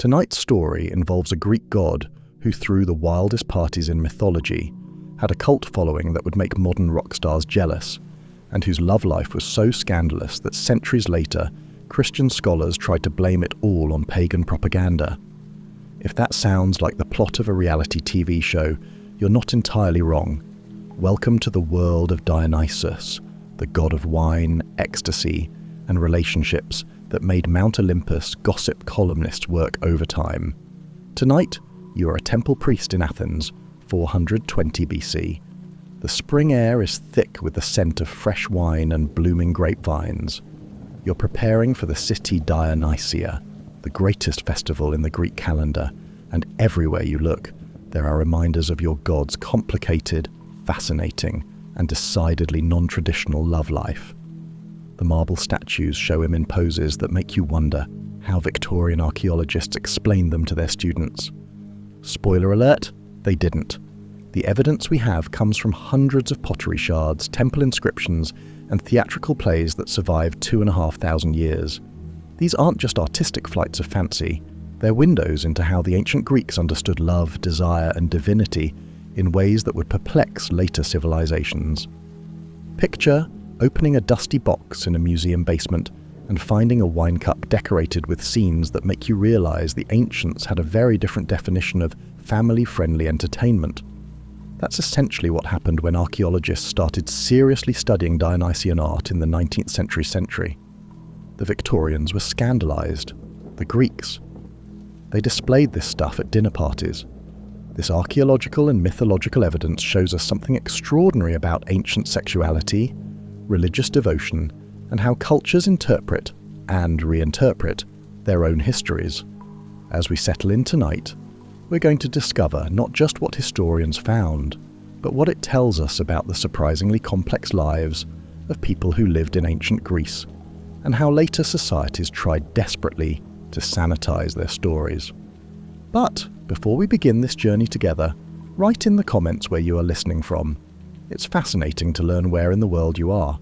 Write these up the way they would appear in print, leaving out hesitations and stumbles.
Tonight's story involves a Greek god who threw the wildest parties in mythology, had a cult following that would make modern rock stars jealous, and whose love life was so scandalous that centuries later, Christian scholars tried to blame it all on pagan propaganda. If that sounds like the plot of a reality TV show, you're not entirely wrong. Welcome to the world of Dionysus, the god of wine, ecstasy, and relationships that made Mount Olympus gossip columnists work overtime. Tonight, you are a temple priest in Athens, 420 BC. The spring air is thick with the scent of fresh wine and blooming grapevines. You're preparing for the city Dionysia, the greatest festival in the Greek calendar, and everywhere you look, there are reminders of your god's complicated, fascinating, and decidedly non-traditional love life. The marble statues show him in poses that make you wonder how Victorian archaeologists explained them to their students. Spoiler alert, they didn't. The evidence we have comes from hundreds of pottery shards, temple inscriptions, and theatrical plays that survived 2,500 years. These aren't just artistic flights of fancy, they're windows into how the ancient Greeks understood love, desire, and divinity in ways that would perplex later civilizations. Picture opening a dusty box in a museum basement and finding a wine cup decorated with scenes that make you realize the ancients had a very different definition of family-friendly entertainment. That's essentially what happened when archaeologists started seriously studying Dionysian art in the 19th century. The Victorians were scandalized. The Greeks. They displayed this stuff at dinner parties. This archaeological and mythological evidence shows us something extraordinary about ancient sexuality, religious devotion, and how cultures interpret and reinterpret their own histories. As we settle in tonight, we're going to discover not just what historians found, but what it tells us about the surprisingly complex lives of people who lived in ancient Greece, and how later societies tried desperately to sanitize their stories. But before we begin this journey together, write in the comments where you are listening from. It's fascinating to learn where in the world you are.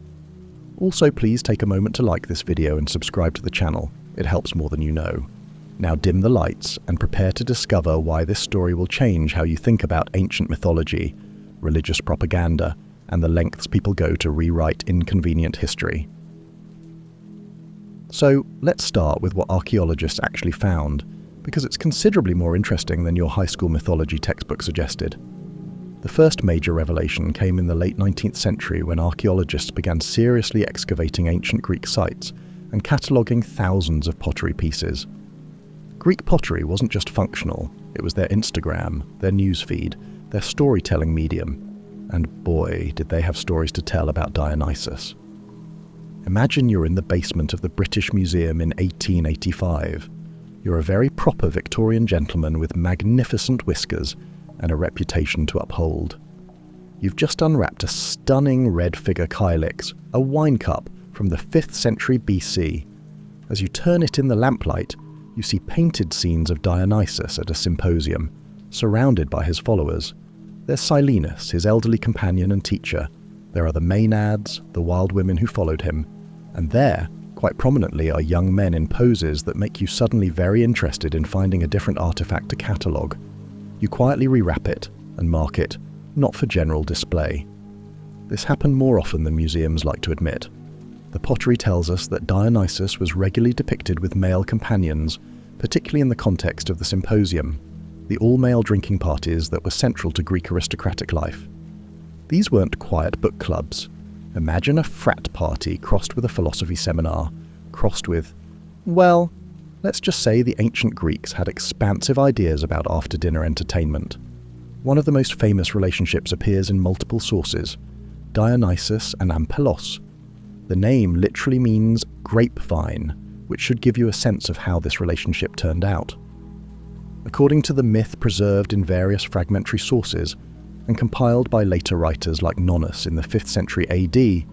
Also, please take a moment to like this video and subscribe to the channel. It helps more than you know. Now dim the lights and prepare to discover why this story will change how you think about ancient mythology, religious propaganda, and the lengths people go to rewrite inconvenient history. So, let's start with what archaeologists actually found, because it's considerably more interesting than your high school mythology textbook suggested. The first major revelation came in the late 19th century when archaeologists began seriously excavating ancient Greek sites and cataloguing thousands of pottery pieces. Greek pottery wasn't just functional, it was their Instagram, their newsfeed, their storytelling medium. And boy, did they have stories to tell about Dionysus. Imagine you're in the basement of the British Museum in 1885. You're a very proper Victorian gentleman with magnificent whiskers and a reputation to uphold. You've just unwrapped a stunning red figure kylix, a wine cup from the 5th century BC. As you turn it in the lamplight, you see painted scenes of Dionysus at a symposium, surrounded by his followers. There's Silenus, his elderly companion and teacher. There are the Maenads, the wild women who followed him. And there, quite prominently, are young men in poses that make you suddenly very interested in finding a different artifact to catalogue. You quietly rewrap it and mark it, not for general display. This happened more often than museums like to admit. The pottery tells us that Dionysus was regularly depicted with male companions, particularly in the context of the symposium, the all-male drinking parties that were central to Greek aristocratic life. These weren't quiet book clubs. Imagine a frat party crossed with a philosophy seminar, crossed with, well, let's just say the ancient Greeks had expansive ideas about after-dinner entertainment. One of the most famous relationships appears in multiple sources, Dionysus and Ampelos. The name literally means grapevine, which should give you a sense of how this relationship turned out. According to the myth preserved in various fragmentary sources, and compiled by later writers like Nonnus in the 5th century AD,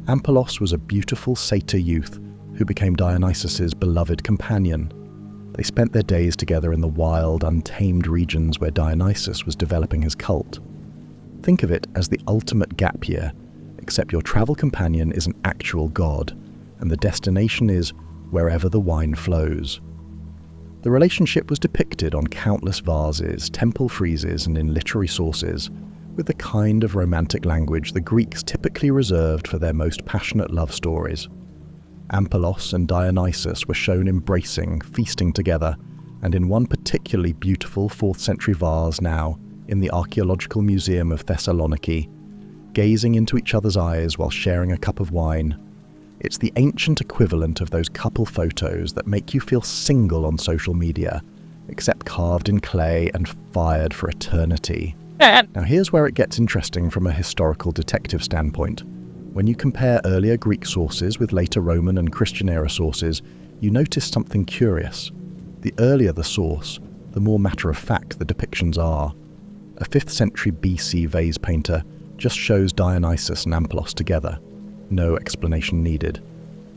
Ampelos was a beautiful satyr youth who became Dionysus's beloved companion. They spent their days together in the wild, untamed regions where Dionysus was developing his cult. Think of it as the ultimate gap year, except your travel companion is an actual god, and the destination is wherever the wine flows. The relationship was depicted on countless vases, temple friezes, and in literary sources, with the kind of romantic language the Greeks typically reserved for their most passionate love stories. Ampelos and Dionysus were shown embracing, feasting together, and in one particularly beautiful 4th century vase now, in the Archaeological Museum of Thessaloniki, gazing into each other's eyes while sharing a cup of wine. It's the ancient equivalent of those couple photos that make you feel single on social media, except carved in clay and fired for eternity. Now here's where it gets interesting from a historical detective standpoint. When you compare earlier Greek sources with later Roman and Christian-era sources, you notice something curious. The earlier the source, the more matter-of-fact the depictions are. A 5th century BC vase painter just shows Dionysus and Ampelos together. No explanation needed.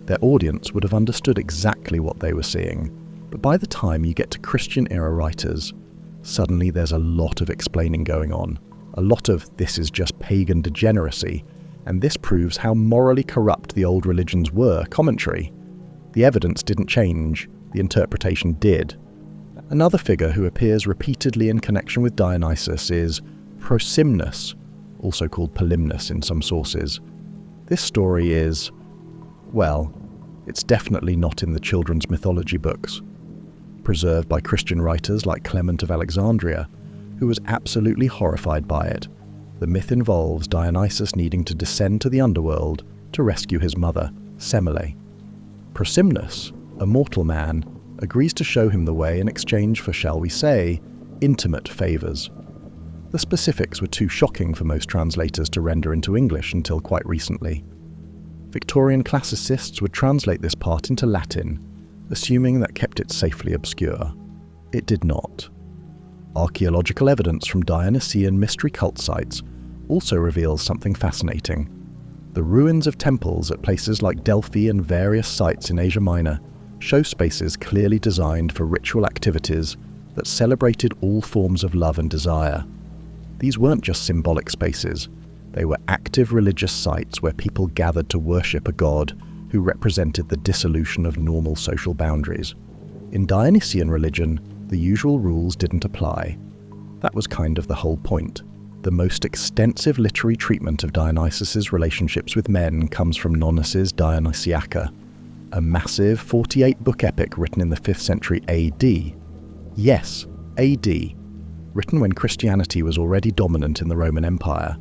Their audience would have understood exactly what they were seeing, but by the time you get to Christian-era writers, suddenly there's a lot of explaining going on, a lot of "this is just pagan degeneracy," and "this proves how morally corrupt the old religions were" commentary. The evidence didn't change, the interpretation did. Another figure who appears repeatedly in connection with Dionysus is Prosimnus, also called Polymnus in some sources. This story is, well, it's definitely not in the children's mythology books. Preserved by Christian writers like Clement of Alexandria, who was absolutely horrified by it, the myth involves Dionysus needing to descend to the underworld to rescue his mother, Semele. Prosimnus, a mortal man, agrees to show him the way in exchange for, shall we say, intimate favours. The specifics were too shocking for most translators to render into English until quite recently. Victorian classicists would translate this part into Latin, assuming that kept it safely obscure. It did not. Archaeological evidence from Dionysian mystery cult sites also reveals something fascinating. The ruins of temples at places like Delphi and various sites in Asia Minor show spaces clearly designed for ritual activities that celebrated all forms of love and desire. These weren't just symbolic spaces, they were active religious sites where people gathered to worship a god who represented the dissolution of normal social boundaries. In Dionysian religion, the usual rules didn't apply. That was kind of the whole point. The most extensive literary treatment of Dionysus's relationships with men comes from Nonnus's Dionysiaca, a massive 48-book epic written in the 5th century AD. Yes, AD, written when Christianity was already dominant in the Roman Empire.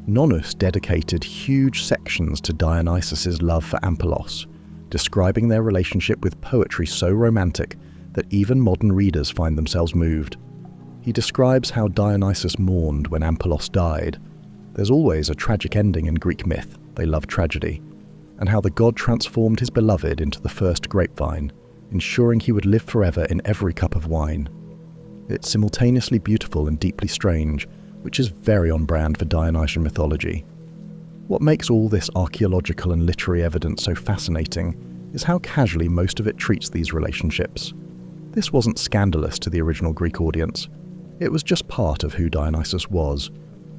Nonnus dedicated huge sections to Dionysus's love for Ampelos, describing their relationship with poetry so romantic that even modern readers find themselves moved. He describes how Dionysus mourned when Ampelos died. There's always a tragic ending in Greek myth, they love tragedy, and how the god transformed his beloved into the first grapevine, ensuring he would live forever in every cup of wine. It's simultaneously beautiful and deeply strange, which is very on brand for Dionysian mythology. What makes all this archaeological and literary evidence so fascinating is how casually most of it treats these relationships. This wasn't scandalous to the original Greek audience. It was just part of who Dionysus was,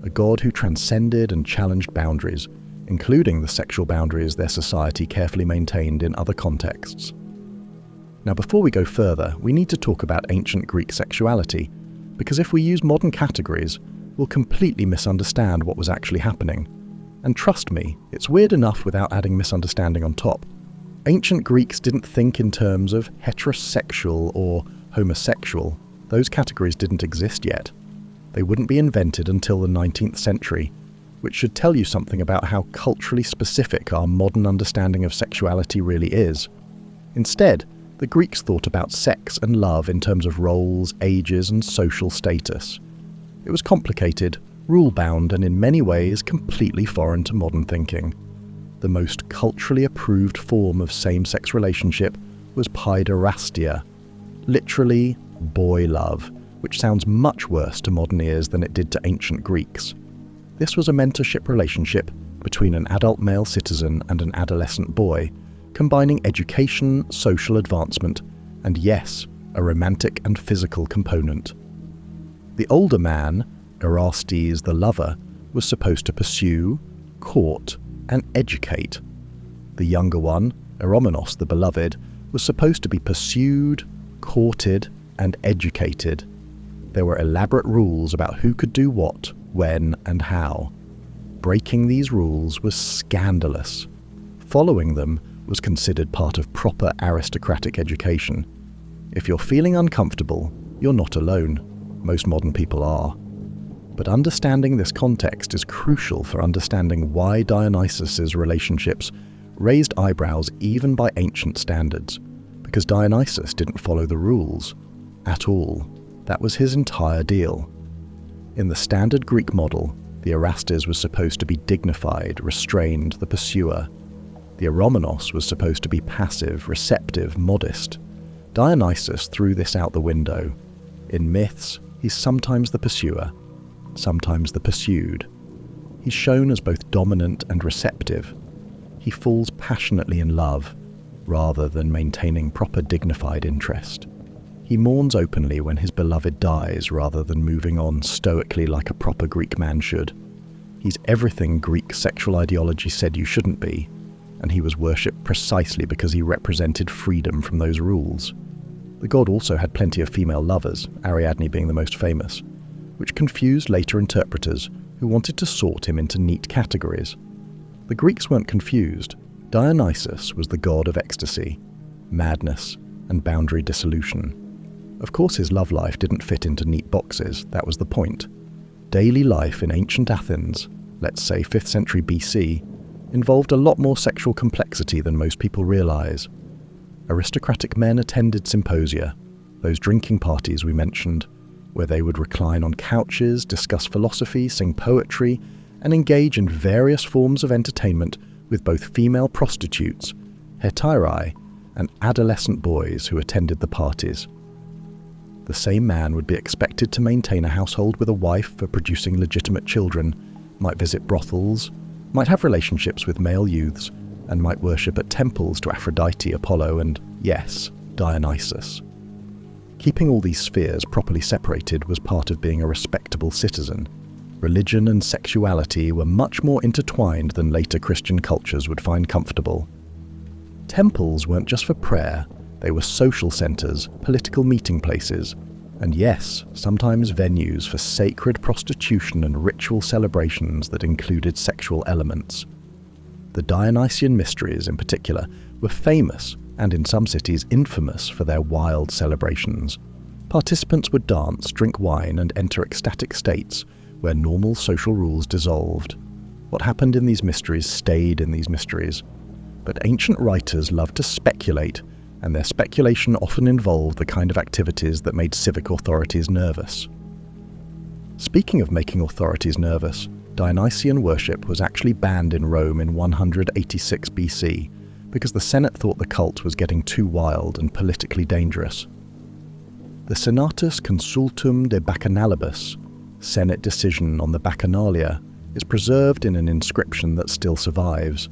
a god who transcended and challenged boundaries, including the sexual boundaries their society carefully maintained in other contexts. Now, before we go further, we need to talk about ancient Greek sexuality, because if we use modern categories, we'll completely misunderstand what was actually happening. And trust me, it's weird enough without adding misunderstanding on top. Ancient Greeks didn't think in terms of heterosexual or homosexual. Those categories didn't exist yet. They wouldn't be invented until the 19th century, which should tell you something about how culturally specific our modern understanding of sexuality really is. Instead, the Greeks thought about sex and love in terms of roles, ages, and social status. It was complicated, rule-bound, and in many ways completely foreign to modern thinking. The most culturally approved form of same-sex relationship was paiderastia, literally boy love, which sounds much worse to modern ears than it did to ancient Greeks. This was a mentorship relationship between an adult male citizen and an adolescent boy, combining education, social advancement, and yes, a romantic and physical component. The older man, Erastes the lover, was supposed to pursue, court, and educate. The younger one, Eromenos the beloved, was supposed to be pursued, courted, and educated. There were elaborate rules about who could do what, when, and how. Breaking these rules was scandalous. Following them was considered part of proper aristocratic education. If you're feeling uncomfortable, you're not alone. Most modern people are. But understanding this context is crucial for understanding why Dionysus's relationships raised eyebrows even by ancient standards, because Dionysus didn't follow the rules at all. That was his entire deal. In the standard Greek model, the Erastes was supposed to be dignified, restrained, the pursuer. The Eromenos was supposed to be passive, receptive, modest. Dionysus threw this out the window. In myths, he's sometimes the pursuer, sometimes the pursued. He's shown as both dominant and receptive. He falls passionately in love, rather than maintaining proper dignified interest. He mourns openly when his beloved dies, rather than moving on stoically like a proper Greek man should. He's everything Greek sexual ideology said you shouldn't be, and he was worshipped precisely because he represented freedom from those rules. The god also had plenty of female lovers, Ariadne being the most famous, which confused later interpreters who wanted to sort him into neat categories. The Greeks weren't confused. Dionysus was the god of ecstasy, madness, and boundary dissolution. Of course his love life didn't fit into neat boxes, that was the point. Daily life in ancient Athens, let's say 5th century BC, involved a lot more sexual complexity than most people realize. Aristocratic men attended symposia, those drinking parties we mentioned, where they would recline on couches, discuss philosophy, sing poetry, and engage in various forms of entertainment with both female prostitutes, hetairae, and adolescent boys who attended the parties. The same man would be expected to maintain a household with a wife for producing legitimate children, might visit brothels, might have relationships with male youths, and might worship at temples to Aphrodite, Apollo, and, yes, Dionysus. Keeping all these spheres properly separated was part of being a respectable citizen. Religion and sexuality were much more intertwined than later Christian cultures would find comfortable. Temples weren't just for prayer, they were social centers, political meeting places, and yes, sometimes venues for sacred prostitution and ritual celebrations that included sexual elements. The Dionysian mysteries, in particular, were famous, and in some cities infamous, for their wild celebrations. Participants would dance, drink wine, and enter ecstatic states where normal social rules dissolved. What happened in these mysteries stayed in these mysteries. But ancient writers loved to speculate, and their speculation often involved the kind of activities that made civic authorities nervous. Speaking of making authorities nervous, Dionysian worship was actually banned in Rome in 186 BC because the Senate thought the cult was getting too wild and politically dangerous. The Senatus Consultum de Bacchanalibus, Senate decision on the Bacchanalia, is preserved in an inscription that still survives.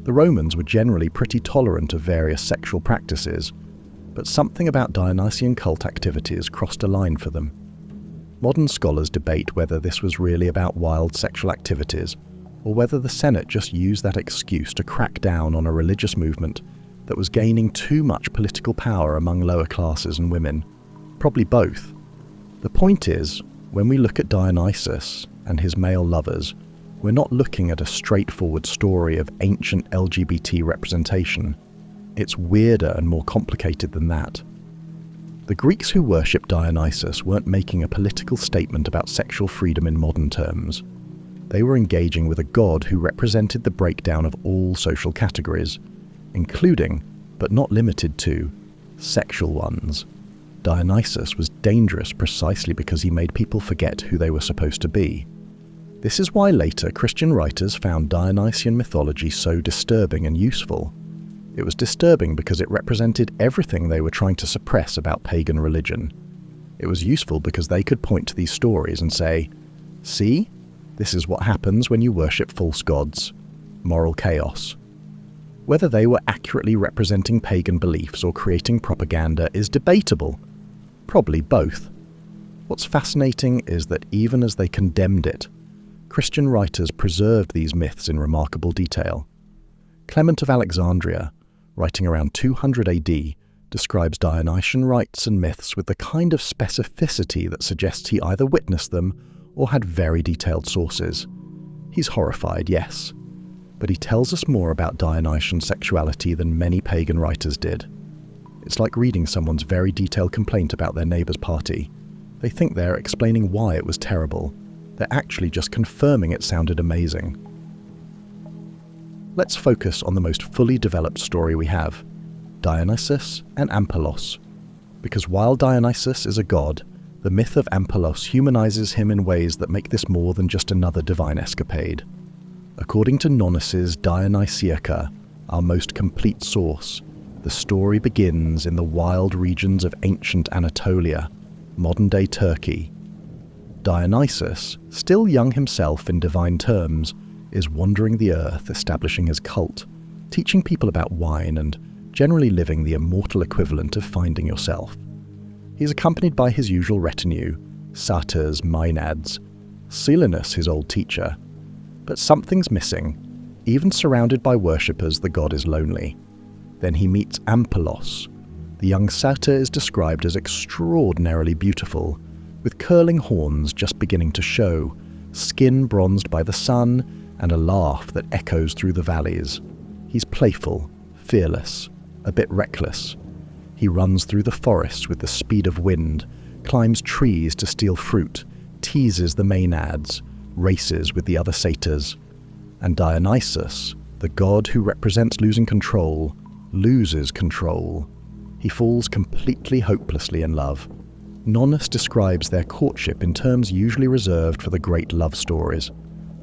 The Romans were generally pretty tolerant of various sexual practices, but something about Dionysian cult activities crossed a line for them. Modern scholars debate whether this was really about wild sexual activities, or whether the Senate just used that excuse to crack down on a religious movement that was gaining too much political power among lower classes and women. Probably both. The point is, when we look at Dionysus and his male lovers, we're not looking at a straightforward story of ancient LGBT representation. It's weirder and more complicated than that. The Greeks who worshipped Dionysus weren't making a political statement about sexual freedom in modern terms. They were engaging with a god who represented the breakdown of all social categories, including, but not limited to, sexual ones. Dionysus was dangerous precisely because he made people forget who they were supposed to be. This is why later Christian writers found Dionysian mythology so disturbing and useful. It was disturbing because it represented everything they were trying to suppress about pagan religion. It was useful because they could point to these stories and say, "See? This is what happens when you worship false gods. Moral chaos." Whether they were accurately representing pagan beliefs or creating propaganda is debatable. Probably both. What's fascinating is that even as they condemned it, Christian writers preserved these myths in remarkable detail. Clement of Alexandria, writing around 200 AD, describes Dionysian rites and myths with the kind of specificity that suggests he either witnessed them or had very detailed sources. He's horrified, yes, but he tells us more about Dionysian sexuality than many pagan writers did. It's like reading someone's very detailed complaint about their neighbour's party. They think they're explaining why it was terrible. They're actually just confirming it sounded amazing. Let's focus on the most fully developed story we have, Dionysus and Ampelos. Because while Dionysus is a god, the myth of Ampelos humanizes him in ways that make this more than just another divine escapade. According to Nonnis's Dionysiaca, our most complete source, the story begins in the wild regions of ancient Anatolia, modern-day Turkey. Dionysus, still young himself in divine terms, is wandering the earth, establishing his cult, teaching people about wine and generally living the immortal equivalent of finding yourself. He is accompanied by his usual retinue, satyrs, maenads, Silenus, his old teacher. But something's missing. Even surrounded by worshippers, the god is lonely. Then he meets Ampelos. The young satyr is described as extraordinarily beautiful, with curling horns just beginning to show, skin bronzed by the sun, and a laugh that echoes through the valleys. He's playful, fearless, a bit reckless. He runs through the forests with the speed of wind, climbs trees to steal fruit, teases the maenads, races with the other satyrs. And Dionysus, the god who represents losing control, loses control. He falls completely hopelessly in love. Nonnis describes their courtship in terms usually reserved for the great love stories.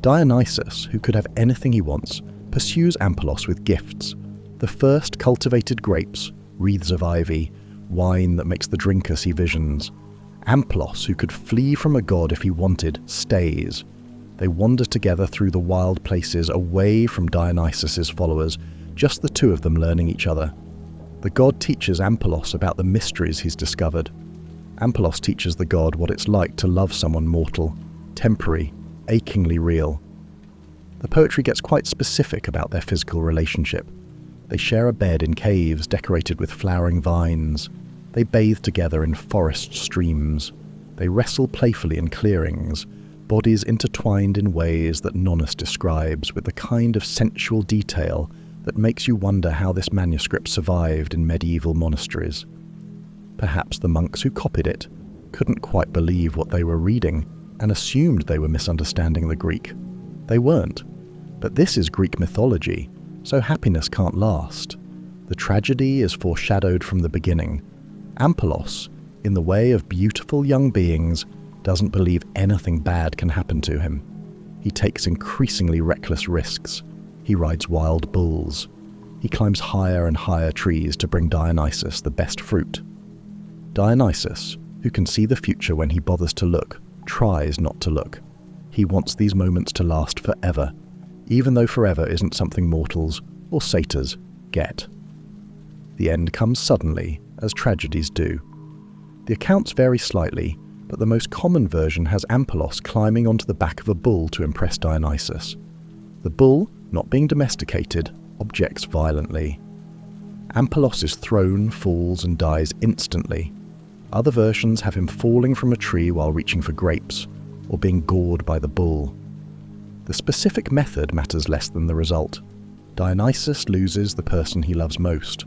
Dionysus, who could have anything he wants, pursues Ampelos with gifts. The first cultivated grapes, wreaths of ivy, wine that makes the drinker see visions. Ampelos, who could flee from a god if he wanted, stays. They wander together through the wild places away from Dionysus's followers, just the two of them learning each other. The god teaches Ampelos about the mysteries he's discovered. Ampelos teaches the god what it's like to love someone mortal, temporary, achingly real. The poetry gets quite specific about their physical relationship. They share a bed in caves decorated with flowering vines. They bathe together in forest streams. They wrestle playfully in clearings, bodies intertwined in ways that Nonnis describes with the kind of sensual detail that makes you wonder how this manuscript survived in medieval monasteries. Perhaps the monks who copied it couldn't quite believe what they were reading and assumed they were misunderstanding the Greek. They weren't. But this is Greek mythology, so happiness can't last. The tragedy is foreshadowed from the beginning. Ampelos, in the way of beautiful young beings, doesn't believe anything bad can happen to him. He takes increasingly reckless risks. He rides wild bulls. He climbs higher and higher trees to bring Dionysus the best fruit. Dionysus, who can see the future when he bothers to look, tries not to look. He wants these moments to last forever, even though forever isn't something mortals or satyrs get. The end comes suddenly, as tragedies do. The accounts vary slightly, but the most common version has Ampelos climbing onto the back of a bull to impress Dionysus. The bull, not being domesticated, objects violently. Ampelos is thrown, falls, and dies instantly. Other versions have him falling from a tree while reaching for grapes, or being gored by the bull. The specific method matters less than the result. Dionysus loses the person he loves most.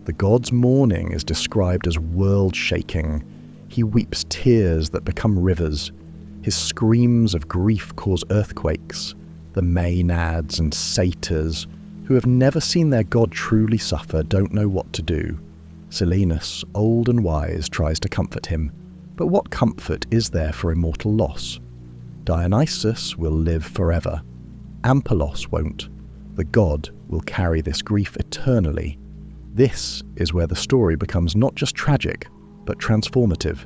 The god's mourning is described as world-shaking. He weeps tears that become rivers. His screams of grief cause earthquakes. The maenads and satyrs, who have never seen their god truly suffer, don't know what to do. Silenus, old and wise, tries to comfort him. But what comfort is there for immortal loss? Dionysus will live forever. Ampelos won't. The god will carry this grief eternally. This is where the story becomes not just tragic, but transformative.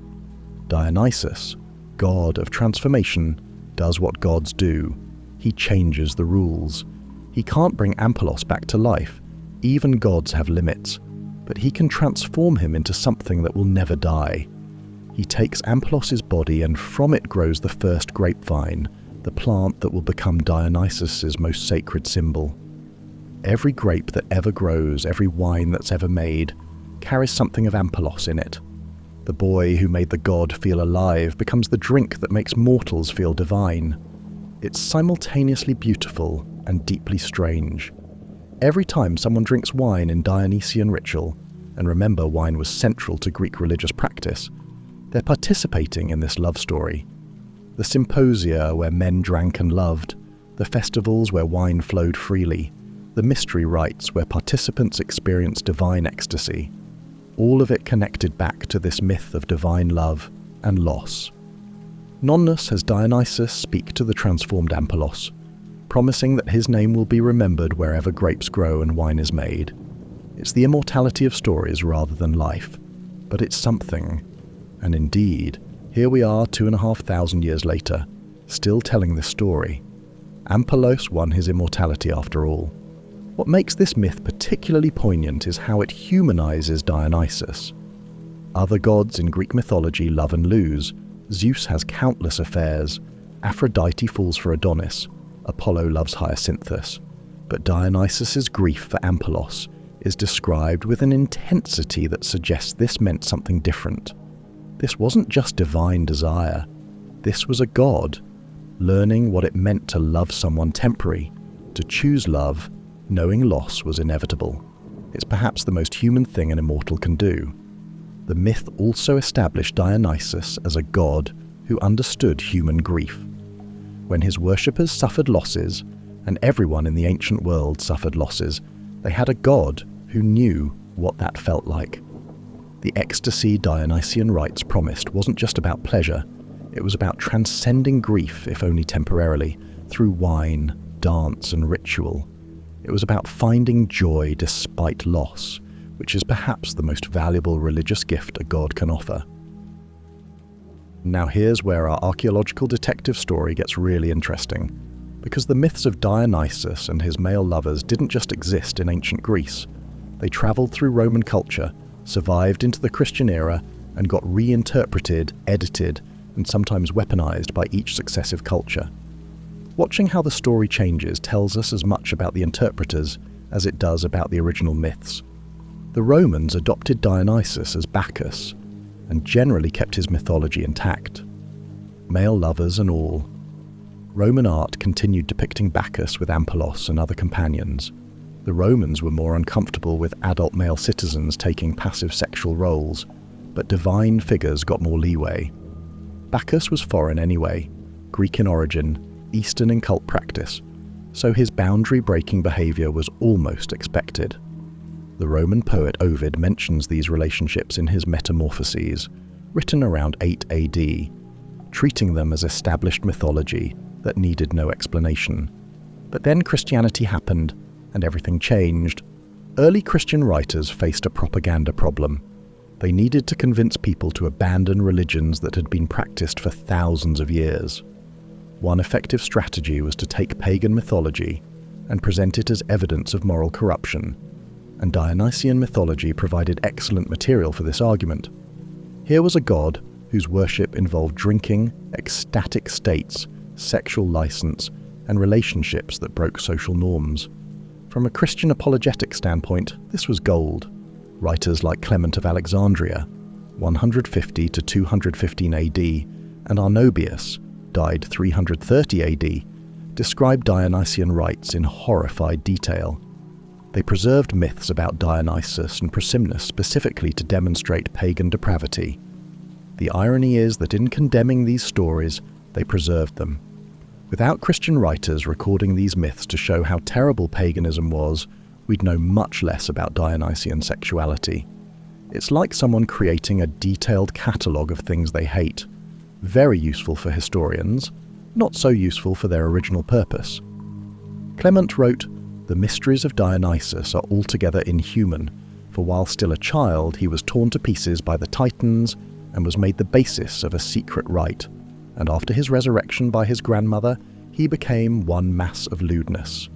Dionysus, god of transformation, does what gods do. He changes the rules. He can't bring Ampelos back to life. Even gods have limits. But he can transform him into something that will never die. He takes Ampelos's body and from it grows the first grapevine, the plant that will become Dionysus's most sacred symbol. Every grape that ever grows, every wine that's ever made, carries something of Ampelos in it. The boy who made the god feel alive becomes the drink that makes mortals feel divine. It's simultaneously beautiful and deeply strange. Every time someone drinks wine in Dionysian ritual, and remember wine was central to Greek religious practice, they're participating in this love story. The symposia where men drank and loved, the festivals where wine flowed freely, the mystery rites where participants experienced divine ecstasy, all of it connected back to this myth of divine love and loss. Nonnus has Dionysus speak to the transformed Ampelos, promising that his name will be remembered wherever grapes grow and wine is made. It's the immortality of stories rather than life, but it's something. And indeed, here we are 2,500 years later, still telling this story. Ampelos won his immortality after all. What makes this myth particularly poignant is how it humanizes Dionysus. Other gods in Greek mythology love and lose. Zeus has countless affairs. Aphrodite falls for Adonis. Apollo loves Hyacinthus. But Dionysus's grief for Ampelos is described with an intensity that suggests this meant something different. This wasn't just divine desire. This was a god, learning what it meant to love someone temporary, to choose love, knowing loss was inevitable. It's perhaps the most human thing an immortal can do. The myth also established Dionysus as a god who understood human grief. When his worshippers suffered losses, and everyone in the ancient world suffered losses, they had a god who knew what that felt like. The ecstasy Dionysian rites promised wasn't just about pleasure, it was about transcending grief, if only temporarily, through wine, dance, and ritual. It was about finding joy despite loss, which is perhaps the most valuable religious gift a god can offer. Now here's where our archaeological detective story gets really interesting, because the myths of Dionysus and his male lovers didn't just exist in ancient Greece. They travelled through Roman culture, survived into the Christian era, and got reinterpreted, edited, and sometimes weaponized by each successive culture. Watching how the story changes tells us as much about the interpreters as it does about the original myths. The Romans adopted Dionysus as Bacchus, and generally kept his mythology intact. Male lovers and all. Roman art continued depicting Bacchus with Ampelos and other companions. The Romans were more uncomfortable with adult male citizens taking passive sexual roles, but divine figures got more leeway. Bacchus was foreign anyway, Greek in origin, Eastern in cult practice, so his boundary-breaking behavior was almost expected. The Roman poet Ovid mentions these relationships in his Metamorphoses, written around 8 AD, treating them as established mythology that needed no explanation. But then Christianity happened, and everything changed. Early Christian writers faced a propaganda problem. They needed to convince people to abandon religions that had been practiced for thousands of years. One effective strategy was to take pagan mythology and present it as evidence of moral corruption, and Dionysian mythology provided excellent material for this argument. Here was a god whose worship involved drinking, ecstatic states, sexual license, and relationships that broke social norms. From a Christian apologetic standpoint, this was gold. Writers like Clement of Alexandria, 150 to 215 AD, and Arnobius, died 330 AD, describe Dionysian rites in horrified detail. They preserved myths about Dionysus and Prosimnus specifically to demonstrate pagan depravity. The irony is that in condemning these stories, they preserved them. Without Christian writers recording these myths to show how terrible paganism was, we'd know much less about Dionysian sexuality. It's like someone creating a detailed catalogue of things they hate. Very useful for historians, not so useful for their original purpose. Clement wrote, "The mysteries of Dionysus are altogether inhuman, for while still a child he was torn to pieces by the Titans and was made the basis of a secret rite, and after his resurrection by his grandmother, he became one mass of lewdness."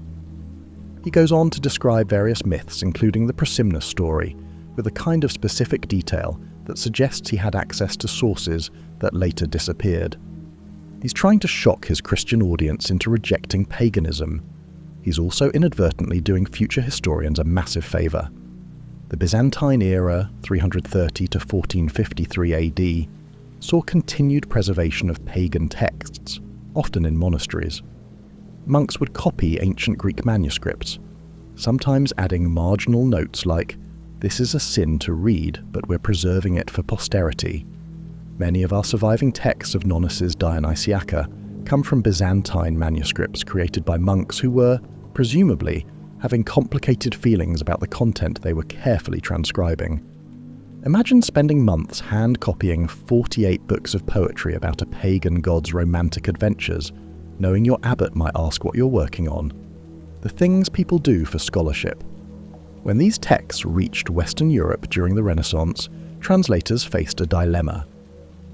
He goes on to describe various myths, including the Prosimnus story, with a kind of specific detail that suggests he had access to sources that later disappeared. He's trying to shock his Christian audience into rejecting paganism. He's also inadvertently doing future historians a massive favour. The The Byzantine era, 330 to 1453 AD, saw continued preservation of pagan texts, often in monasteries. Monks would copy ancient Greek manuscripts, sometimes adding marginal notes like, "This is a sin to read, but we're preserving it for posterity." Many of our surviving texts of Nonnus's Dionysiaca come from Byzantine manuscripts created by monks who were, presumably, having complicated feelings about the content they were carefully transcribing. Imagine spending months hand-copying 48 books of poetry about a pagan god's romantic adventures, knowing your abbot might ask what you're working on. The things people do for scholarship. When these texts reached Western Europe during the Renaissance, translators faced a dilemma.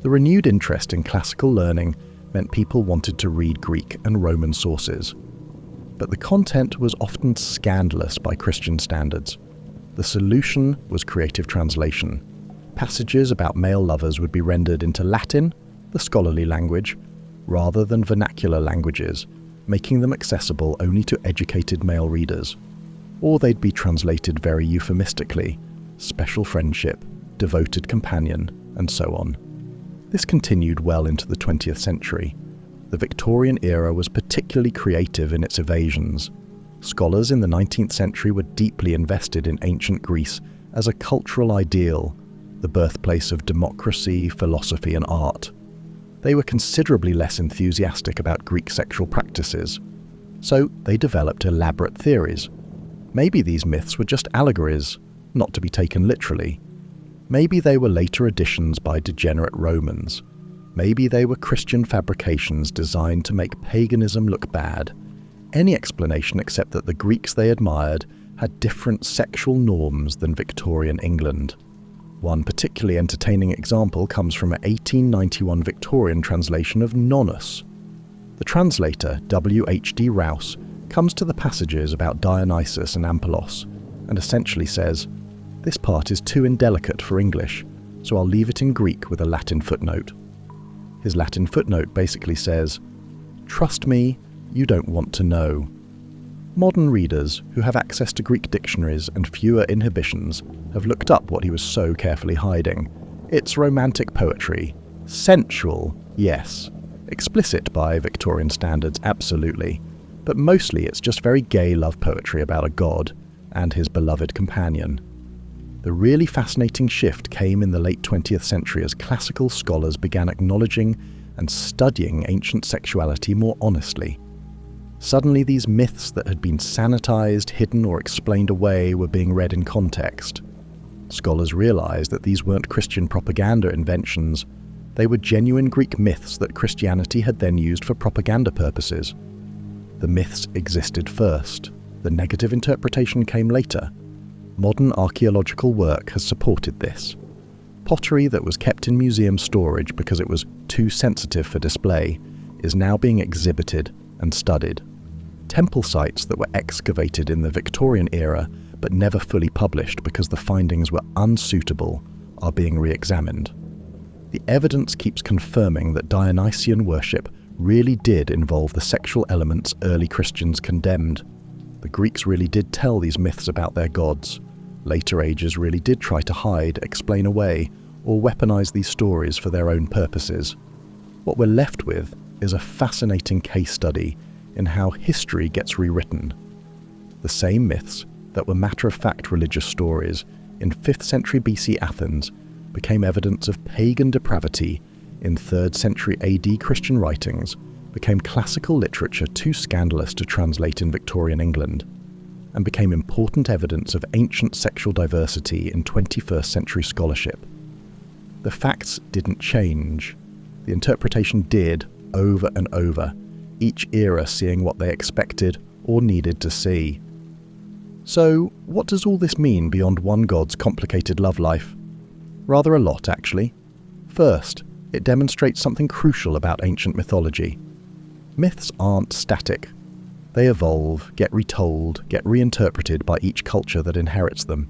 The renewed interest in classical learning meant people wanted to read Greek and Roman sources. But the content was often scandalous by Christian standards. The solution was creative translation. Passages about male lovers would be rendered into Latin, the scholarly language, rather than vernacular languages, making them accessible only to educated male readers. Or they'd be translated very euphemistically, special friendship, devoted companion, and so on. This continued well into the 20th century. The Victorian era was particularly creative in its evasions. Scholars in the 19th century were deeply invested in ancient Greece as a cultural ideal, the birthplace of democracy, philosophy, and art. They were considerably less enthusiastic about Greek sexual practices, so they developed elaborate theories. Maybe these myths were just allegories, not to be taken literally. Maybe they were later additions by degenerate Romans. Maybe they were Christian fabrications designed to make paganism look bad. Any explanation except that the Greeks they admired had different sexual norms than Victorian England. One particularly entertaining example comes from an 1891 Victorian translation of Nonnus. The translator, W.H.D. Rouse, comes to the passages about Dionysus and Ampelos and essentially says, "This part is too indelicate for English, so I'll leave it in Greek with a Latin footnote." His Latin footnote basically says, "Trust me, you don't want to know." Modern readers, who have access to Greek dictionaries and fewer inhibitions, have looked up what he was so carefully hiding. It's romantic poetry. Sensual, yes. Explicit by Victorian standards, absolutely. But mostly it's just very gay love poetry about a god and his beloved companion. The really fascinating shift came in the late 20th century as classical scholars began acknowledging and studying ancient sexuality more honestly. Suddenly these myths that had been sanitized, hidden, or explained away were being read in context. Scholars realized that these weren't Christian propaganda inventions. They were genuine Greek myths that Christianity had then used for propaganda purposes. The myths existed first. The negative interpretation came later. Modern archaeological work has supported this. Pottery that was kept in museum storage because it was too sensitive for display is now being exhibited and studied. Temple sites that were excavated in the Victorian era but never fully published because the findings were unsuitable are being re-examined. The evidence keeps confirming that Dionysian worship really did involve the sexual elements early Christians condemned. The Greeks really did tell these myths about their gods. Later ages really did try to hide, explain away, or weaponize these stories for their own purposes. What we're left with is a fascinating case study in how history gets rewritten. The same myths that were matter-of-fact religious stories in 5th century BC Athens became evidence of pagan depravity in 3rd century AD Christian writings, became classical literature too scandalous to translate in Victorian England, and became important evidence of ancient sexual diversity in 21st century scholarship. The facts didn't change. The interpretation did, over and over, each era seeing what they expected or needed to see. So, what does all this mean beyond one god's complicated love life? Rather a lot, actually. First, it demonstrates something crucial about ancient mythology. Myths aren't static. They evolve, get retold, get reinterpreted by each culture that inherits them.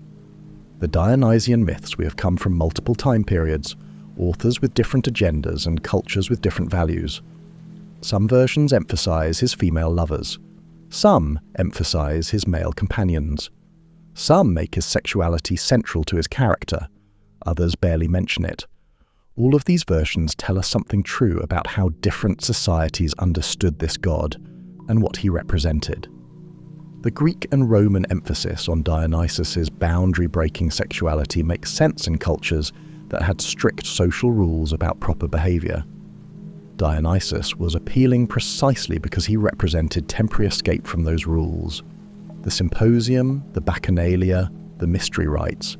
The Dionysian myths we have come from multiple time periods, authors with different agendas and cultures with different values. Some versions emphasize his female lovers. Some emphasize his male companions. Some make his sexuality central to his character, others barely mention it. All of these versions tell us something true about how different societies understood this god and what he represented. The Greek and Roman emphasis on Dionysus's boundary-breaking sexuality makes sense in cultures that had strict social rules about proper behavior. Dionysus was appealing precisely because he represented temporary escape from those rules. The symposium, the bacchanalia, the mystery rites,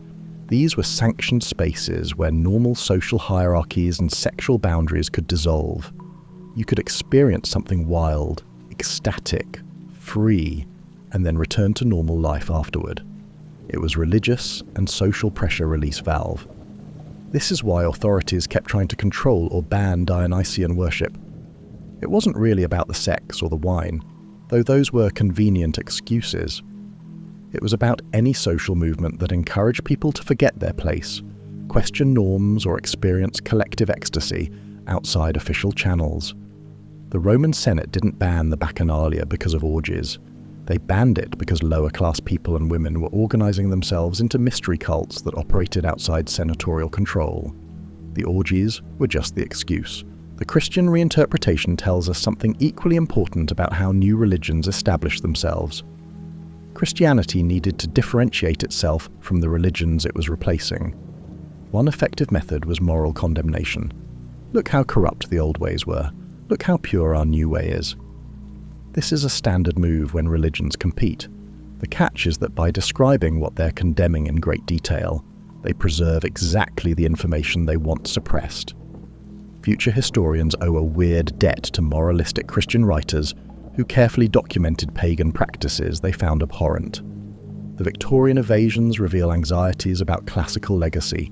these were sanctioned spaces where normal social hierarchies and sexual boundaries could dissolve. You could experience something wild, ecstatic, free, and then return to normal life afterward. It was religious and social pressure release valve. This is why authorities kept trying to control or ban Dionysian worship. It wasn't really about the sex or the wine, though those were convenient excuses. It was about any social movement that encouraged people to forget their place, question norms, or experience collective ecstasy outside official channels. The Roman Senate didn't ban the bacchanalia because of orgies. They banned it because lower-class people and women were organizing themselves into mystery cults that operated outside senatorial control. The orgies were just the excuse. The Christian reinterpretation tells us something equally important about how new religions established themselves. Christianity needed to differentiate itself from the religions it was replacing. One effective method was moral condemnation. Look how corrupt the old ways were. Look how pure our new way is. This is a standard move when religions compete. The catch is that by describing what they're condemning in great detail, they preserve exactly the information they want suppressed. Future historians owe a weird debt to moralistic Christian writers who carefully documented pagan practices they found abhorrent. The Victorian evasions reveal anxieties about classical legacy.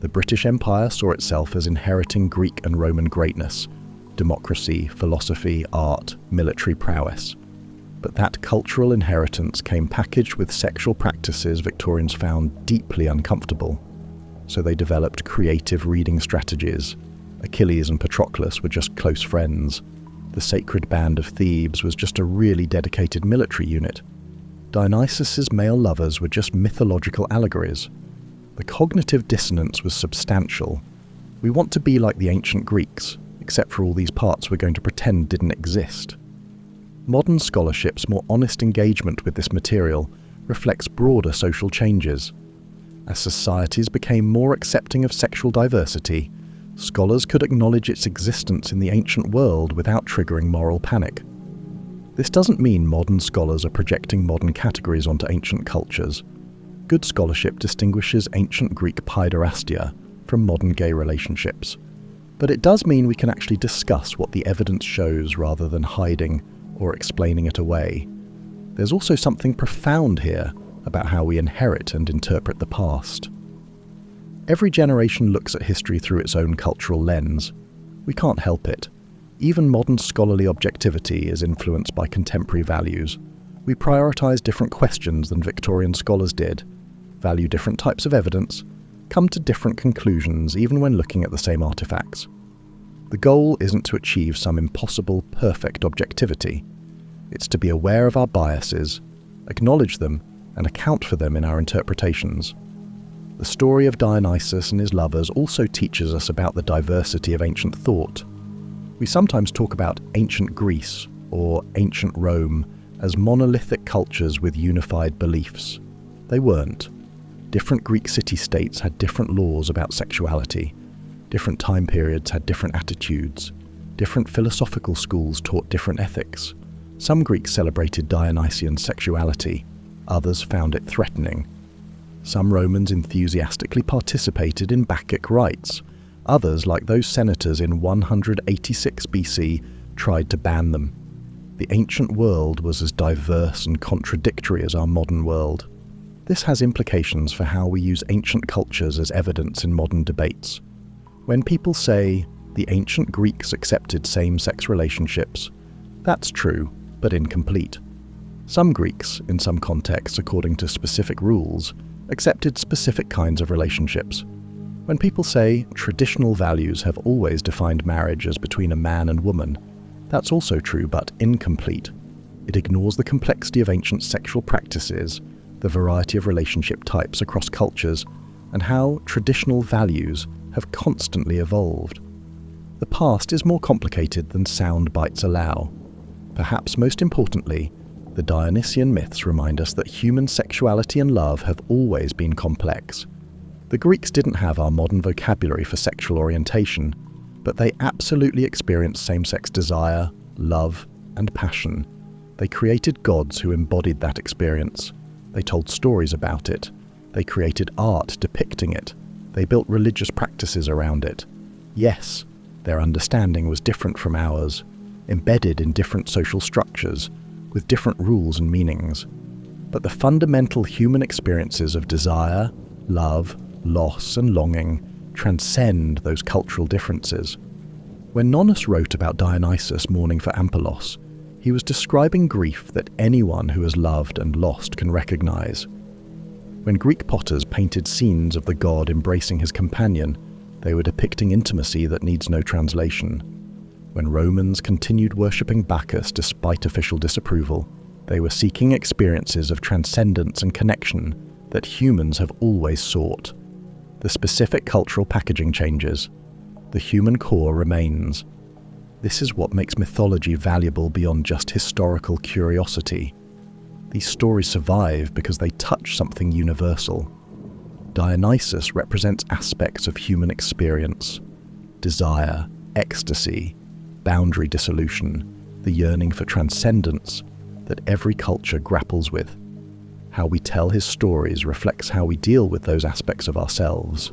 The British Empire saw itself as inheriting Greek and Roman greatness, democracy, philosophy, art, military prowess. But that cultural inheritance came packaged with sexual practices Victorians found deeply uncomfortable. So they developed creative reading strategies. Achilles and Patroclus were just close friends. The sacred band of Thebes was just a really dedicated military unit. Dionysus's male lovers were just mythological allegories. The cognitive dissonance was substantial. We want to be like the ancient Greeks, except for all these parts we're going to pretend didn't exist. Modern scholarship's more honest engagement with this material reflects broader social changes. As societies became more accepting of sexual diversity, scholars could acknowledge its existence in the ancient world without triggering moral panic. This doesn't mean modern scholars are projecting modern categories onto ancient cultures. Good scholarship distinguishes ancient Greek paiderastia from modern gay relationships. But it does mean we can actually discuss what the evidence shows rather than hiding or explaining it away. There's also something profound here about how we inherit and interpret the past. Every generation looks at history through its own cultural lens. We can't help it. Even modern scholarly objectivity is influenced by contemporary values. We prioritize different questions than Victorian scholars did, value different types of evidence, come to different conclusions even when looking at the same artifacts. The goal isn't to achieve some impossible, perfect objectivity. It's to be aware of our biases, acknowledge them, and account for them in our interpretations. The story of Dionysus and his lovers also teaches us about the diversity of ancient thought. We sometimes talk about ancient Greece or ancient Rome as monolithic cultures with unified beliefs. They weren't. Different Greek city-states had different laws about sexuality. Different time periods had different attitudes. Different philosophical schools taught different ethics. Some Greeks celebrated Dionysian sexuality. Others found it threatening. Some Romans enthusiastically participated in Bacchic rites. Others, like those senators in 186 BC, tried to ban them. The ancient world was as diverse and contradictory as our modern world. This has implications for how we use ancient cultures as evidence in modern debates. When people say, the ancient Greeks accepted same-sex relationships, that's true, but incomplete. Some Greeks, in some contexts according to specific rules, accepted specific kinds of relationships. When people say traditional values have always defined marriage as between a man and woman, that's also true but incomplete. It ignores the complexity of ancient sexual practices, the variety of relationship types across cultures, and how traditional values have constantly evolved. The past is more complicated than sound bites allow. Perhaps most importantly, the Dionysian myths remind us that human sexuality and love have always been complex. The Greeks didn't have our modern vocabulary for sexual orientation, but they absolutely experienced same-sex desire, love, and passion. They created gods who embodied that experience. They told stories about it. They created art depicting it. They built religious practices around it. Yes, their understanding was different from ours, embedded in different social structures, with different rules and meanings. But the fundamental human experiences of desire, love, loss, and longing transcend those cultural differences. When Nonnus wrote about Dionysus mourning for Ampelos, he was describing grief that anyone who has loved and lost can recognize. When Greek potters painted scenes of the god embracing his companion, they were depicting intimacy that needs no translation. When Romans continued worshipping Bacchus despite official disapproval, they were seeking experiences of transcendence and connection that humans have always sought. The specific cultural packaging changes. The human core remains. This is what makes mythology valuable beyond just historical curiosity. These stories survive because they touch something universal. Dionysus represents aspects of human experience: desire, ecstasy, boundary dissolution, the yearning for transcendence that every culture grapples with. How we tell his stories reflects how we deal with those aspects of ourselves.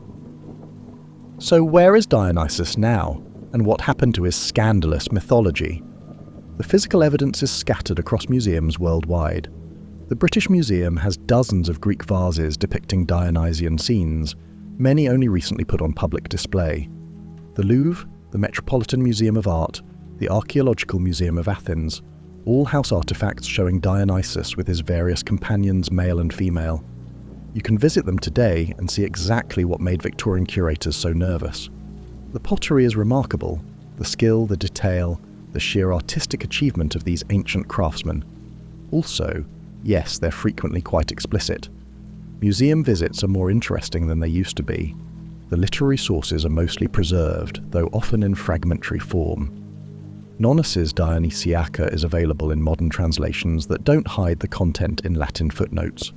So where is Dionysus now, and what happened to his scandalous mythology? The physical evidence is scattered across museums worldwide. The British Museum has dozens of Greek vases depicting Dionysian scenes, many only recently put on public display. The Louvre, the Metropolitan Museum of Art, the Archaeological Museum of Athens, all house artifacts showing Dionysus with his various companions, male and female. You can visit them today and see exactly what made Victorian curators so nervous. The pottery is remarkable, the skill, the detail, the sheer artistic achievement of these ancient craftsmen. Also, yes, they're frequently quite explicit. Museum visits are more interesting than they used to be. The literary sources are mostly preserved, though often in fragmentary form. Nonnus's Dionysiaca is available in modern translations that don't hide the content in Latin footnotes.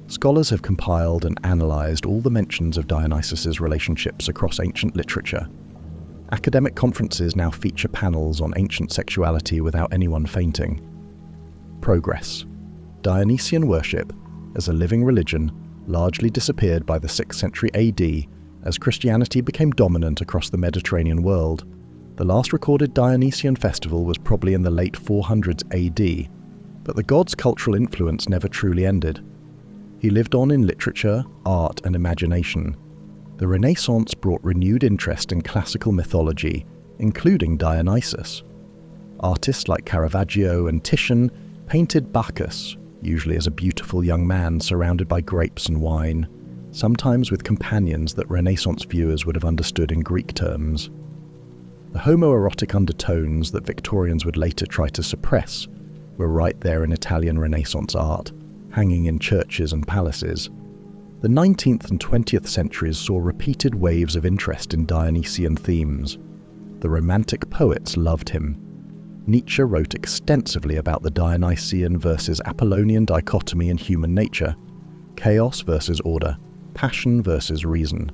Scholars have compiled and analysed all the mentions of Dionysus's relationships across ancient literature. Academic conferences now feature panels on ancient sexuality without anyone fainting. Progress. Dionysian worship, as a living religion, largely disappeared by the 6th century AD as Christianity became dominant across the Mediterranean world. The last recorded Dionysian festival was probably in the late 400s AD, but the god's cultural influence never truly ended. He lived on in literature, art, and imagination. The Renaissance brought renewed interest in classical mythology, including Dionysus. Artists like Caravaggio and Titian painted Bacchus, usually as a beautiful young man surrounded by grapes and wine, sometimes with companions that Renaissance viewers would have understood in Greek terms. The homoerotic undertones that Victorians would later try to suppress were right there in Italian Renaissance art, hanging in churches and palaces. The 19th and 20th centuries saw repeated waves of interest in Dionysian themes. The Romantic poets loved him. Nietzsche wrote extensively about the Dionysian versus Apollonian dichotomy in human nature, chaos versus order, passion versus reason.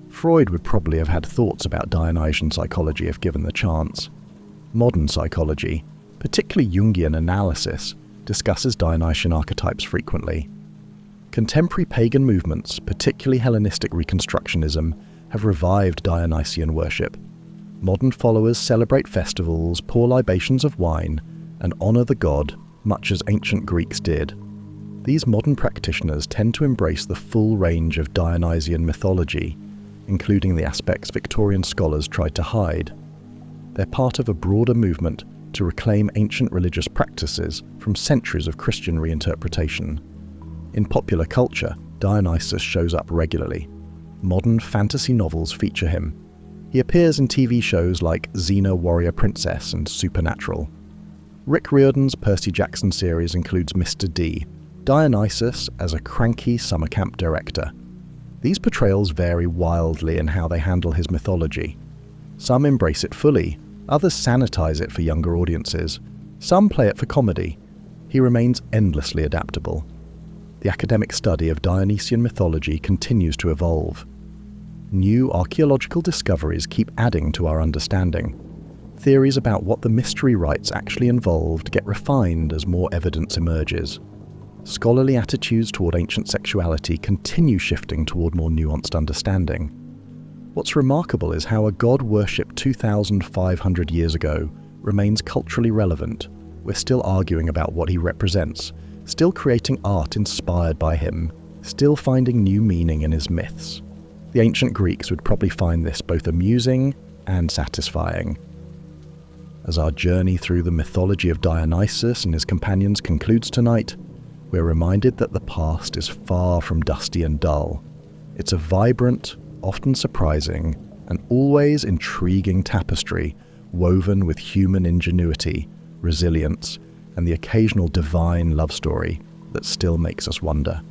Freud would probably have had thoughts about Dionysian psychology if given the chance. Modern psychology, particularly Jungian analysis, discusses Dionysian archetypes frequently. Contemporary pagan movements, particularly Hellenistic Reconstructionism, have revived Dionysian worship. Modern followers celebrate festivals, pour libations of wine, and honor the god, much as ancient Greeks did. These modern practitioners tend to embrace the full range of Dionysian mythology, including the aspects Victorian scholars tried to hide. They're part of a broader movement to reclaim ancient religious practices from centuries of Christian reinterpretation. In popular culture, Dionysus shows up regularly. Modern fantasy novels feature him. He appears in TV shows like Xena Warrior Princess and Supernatural. Rick Riordan's Percy Jackson series includes Mr. D, Dionysus as a cranky summer camp director. These portrayals vary wildly in how they handle his mythology. Some embrace it fully, others sanitize it for younger audiences, some play it for comedy. He remains endlessly adaptable. The academic study of Dionysian mythology continues to evolve. New archaeological discoveries keep adding to our understanding. Theories about what the mystery rites actually involved get refined as more evidence emerges. Scholarly attitudes toward ancient sexuality continue shifting toward more nuanced understanding. What's remarkable is how a god worshipped 2,500 years ago remains culturally relevant. We're still arguing about what he represents, still creating art inspired by him, still finding new meaning in his myths. The ancient Greeks would probably find this both amusing and satisfying. As our journey through the mythology of Dionysus and his companions concludes tonight, we're reminded that the past is far from dusty and dull. It's a vibrant, often surprising, and always intriguing tapestry woven with human ingenuity, resilience, and the occasional divine love story that still makes us wonder.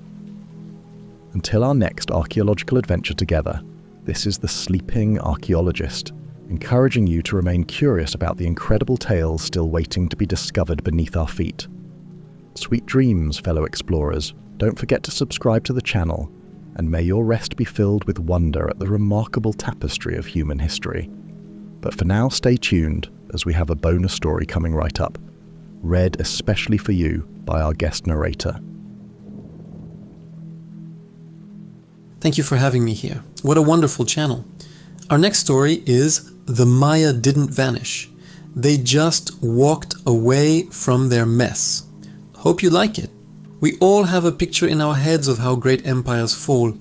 Until our next archaeological adventure together, this is the Sleeping Archaeologist, encouraging you to remain curious about the incredible tales still waiting to be discovered beneath our feet. Sweet dreams, fellow explorers. Don't forget to subscribe to the channel, and may your rest be filled with wonder at the remarkable tapestry of human history. But for now, stay tuned, as we have a bonus story coming right up, read especially for you by our guest narrator. Thank you for having me here. What a wonderful channel. Our next story is The Maya Didn't Vanish. They just walked away from their mess. Hope you like it. We all have a picture in our heads of how great empires fall.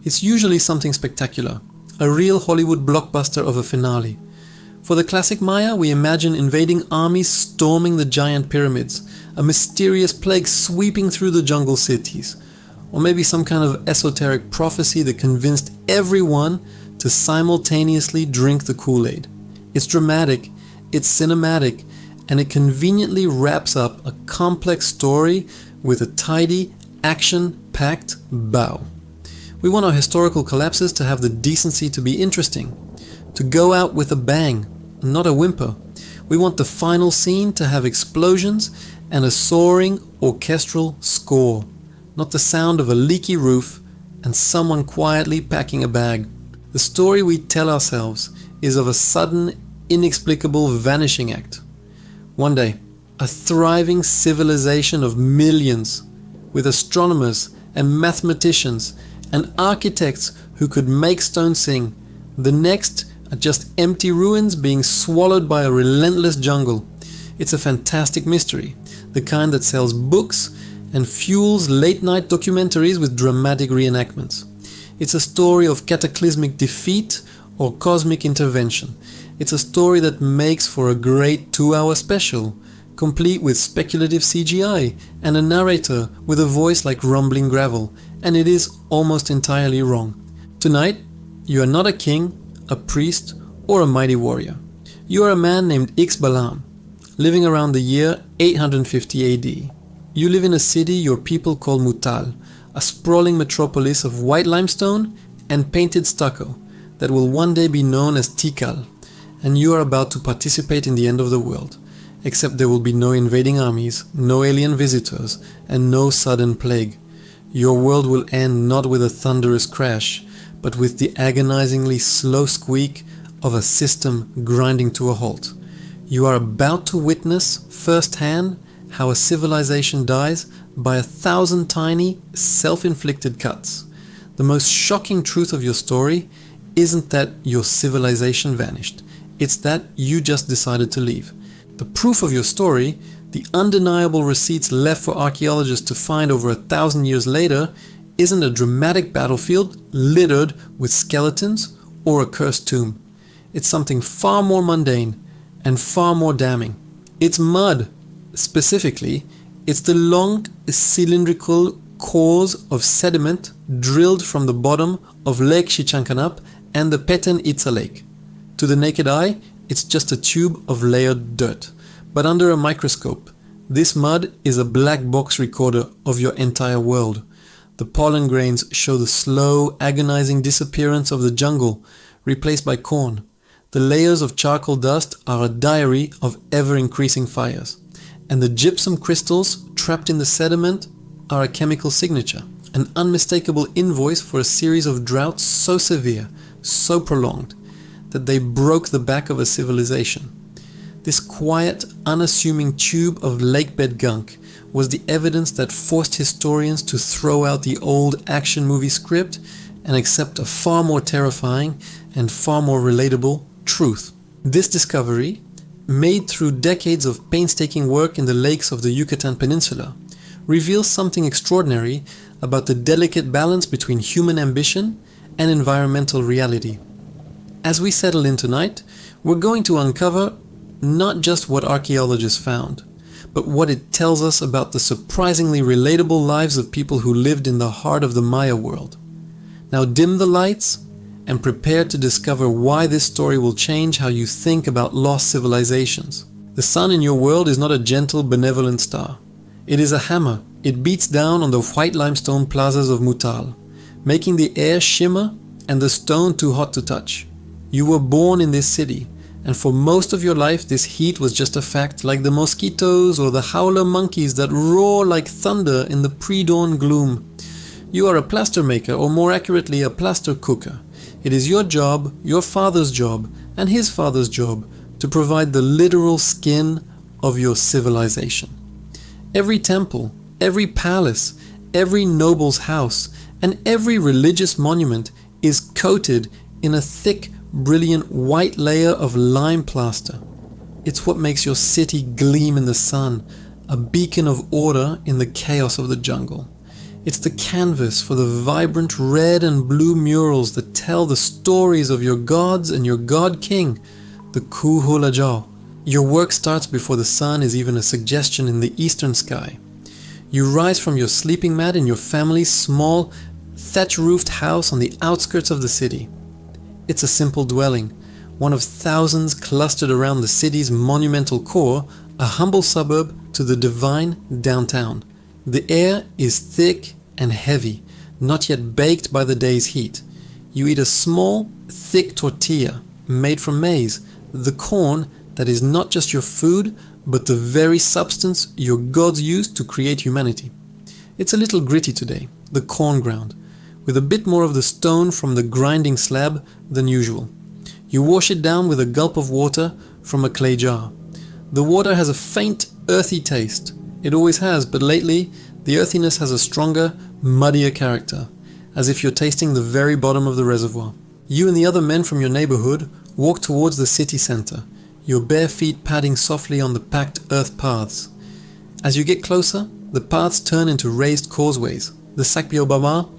It's usually something spectacular, a real Hollywood blockbuster of a finale. For the classic Maya, we imagine invading armies storming the giant pyramids, a mysterious plague sweeping through the jungle cities, or maybe some kind of esoteric prophecy that convinced everyone to simultaneously drink the Kool-Aid. It's dramatic, it's cinematic, and it conveniently wraps up a complex story with a tidy, action-packed bow. We want our historical collapses to have the decency to be interesting, to go out with a bang, not a whimper. We want the final scene to have explosions and a soaring orchestral score, not the sound of a leaky roof and someone quietly packing a bag. The story we tell ourselves is of a sudden, inexplicable vanishing act. One day, a thriving civilization of millions, with astronomers and mathematicians and architects who could make stone sing. The next are just empty ruins being swallowed by a relentless jungle. It's a fantastic mystery, the kind that sells books and fuels late-night documentaries with dramatic reenactments. It's a story of cataclysmic defeat or cosmic intervention. It's a story that makes for a great 2-hour special, complete with speculative CGI and a narrator with a voice like rumbling gravel, and it is almost entirely wrong. Tonight, you are not a king, a priest, or a mighty warrior. You are a man named Ixbalam, living around the year 850 AD. You live in a city your people call Mutal, a sprawling metropolis of white limestone and painted stucco that will one day be known as Tikal, and you are about to participate in the end of the world. Except there will be no invading armies, no alien visitors, and no sudden plague. Your world will end not with a thunderous crash, but with the agonizingly slow squeak of a system grinding to a halt. You are about to witness firsthand how a civilization dies by 1,000 tiny, self-inflicted cuts. The most shocking truth of your story isn't that your civilization vanished. It's that you just decided to leave. The proof of your story, the undeniable receipts left for archaeologists to find over 1,000 years later, isn't a dramatic battlefield littered with skeletons or a cursed tomb. It's something far more mundane and far more damning. It's mud. Specifically, it's the long cylindrical cores of sediment drilled from the bottom of Lake Shichankanap and the Peten Itza Lake. To the naked eye, it's just a tube of layered dirt. But under a microscope, This mud is a black box recorder of your entire world. The pollen grains show the slow, agonizing disappearance of the jungle, replaced by corn. The layers of charcoal dust are a diary of ever-increasing fires. And the gypsum crystals trapped in the sediment are a chemical signature, an unmistakable invoice for a series of droughts so severe, so prolonged, that they broke the back of a civilization. This quiet, unassuming tube of lakebed gunk was the evidence that forced historians to throw out the old action movie script and accept a far more terrifying and far more relatable truth. This discovery, made through decades of painstaking work in the lakes of the Yucatan Peninsula, reveals something extraordinary about the delicate balance between human ambition and environmental reality. As we settle in tonight, we're going to uncover not just what archaeologists found, but what it tells us about the surprisingly relatable lives of people who lived in the heart of the Maya world. Now dim the lights and prepare to discover why this story will change how you think about lost civilizations. The sun in your world is not a gentle, benevolent star. It is a hammer. It beats down on the white limestone plazas of Mutal, making the air shimmer and the stone too hot to touch. You were born in this city, and for most of your life this heat was just a fact, like the mosquitoes or the howler monkeys that roar like thunder in the pre-dawn gloom. You are a plaster maker, or more accurately, a plaster cooker. It is your job, your father's job, and his father's job to provide the literal skin of your civilization. Every temple, every palace, every noble's house, and every religious monument is coated in a thick, brilliant white layer of lime plaster. It's what makes your city gleam in the sun, a beacon of order in the chaos of the jungle. It's the canvas for the vibrant red and blue murals that tell the stories of your gods and your god king, the Kuhulajau. Your work starts before the sun is even a suggestion in the eastern sky. You rise from your sleeping mat in your family's small, thatch-roofed house on the outskirts of the city. It's a simple dwelling, one of thousands clustered around the city's monumental core, a humble suburb to the divine downtown. The air is thick and heavy, not yet baked by the day's heat. You eat a small, thick tortilla made from maize, the corn that is not just your food, but the very substance your gods used to create humanity. It's a little gritty today, the corn ground, with a bit more of the stone from the grinding slab than usual. You wash it down with a gulp of water from a clay jar. The water has a faint, earthy taste. It always has, but lately the earthiness has a stronger, muddier character, as if you're tasting the very bottom of the reservoir. You and the other men from your neighborhood walk towards the city center, your bare feet padding softly on the packed earth paths. As you get closer, the paths turn into raised causeways, the Sakbiobama,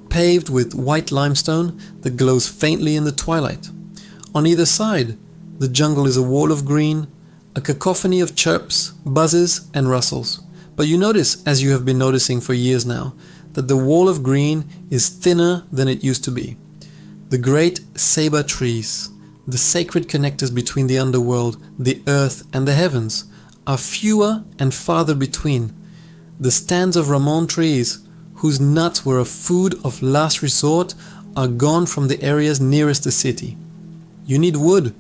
paved with white limestone that glows faintly in the twilight. On either side, the jungle is a wall of green, a cacophony of chirps, buzzes, and rustles. But you notice, as you have been noticing for years now, that the wall of green is thinner than it used to be. The great ceiba trees, the sacred connectors between the underworld, the earth, and the heavens, are fewer and farther between. The stands of Ramon trees, whose nuts were a food of last resort, are gone from the areas nearest the city. You need wood.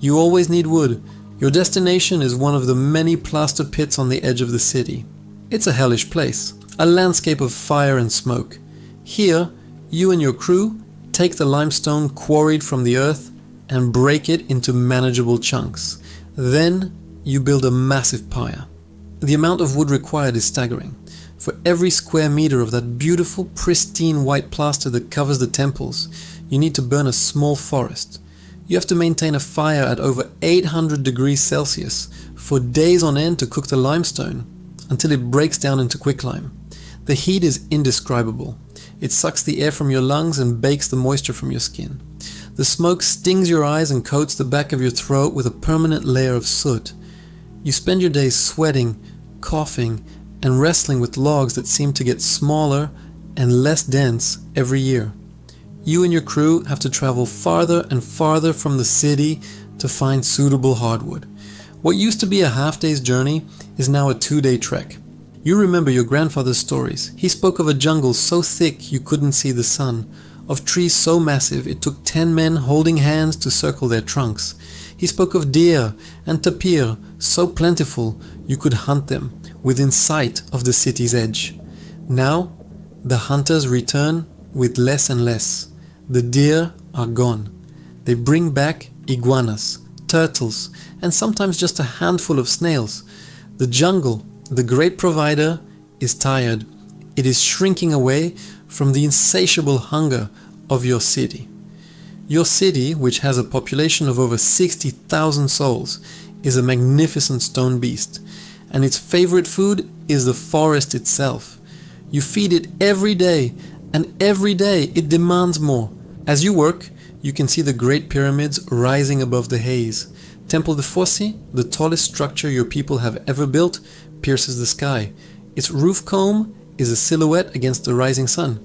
You always need wood. Your destination is one of the many plaster pits on the edge of the city. It's a hellish place, a landscape of fire and smoke. Here, you and your crew take the limestone quarried from the earth and break it into manageable chunks. Then you build a massive pyre. The amount of wood required is staggering. For every square meter of that beautiful, pristine white plaster that covers the temples, you need to burn a small forest. You have to maintain a fire at over 800 degrees Celsius for days on end to cook the limestone, until it breaks down into quicklime. The heat is indescribable. It sucks the air from your lungs and bakes the moisture from your skin. The smoke stings your eyes and coats the back of your throat with a permanent layer of soot. You spend your days sweating, coughing, and wrestling with logs that seem to get smaller and less dense every year. You and your crew have to travel farther and farther from the city to find suitable hardwood. What used to be a half-day's journey is now a 2-day trek. You remember your grandfather's stories. He spoke of a jungle so thick you couldn't see the sun, of trees so massive it took 10 men holding hands to circle their trunks. He spoke of deer and tapir so plentiful you could hunt them within sight of the city's edge. Now, the hunters return with less and less. The deer are gone. They bring back iguanas, turtles, and sometimes just a handful of snails. The jungle, the great provider, is tired. It is shrinking away from the insatiable hunger of your city. Your city, which has a population of over 60,000 souls, is a magnificent stone beast, and its favorite food is the forest itself. You feed it every day, and every day it demands more. As you work, you can see the great pyramids rising above the haze. Temple de Fosse, the tallest structure your people have ever built, pierces the sky. Its roof comb is a silhouette against the rising sun.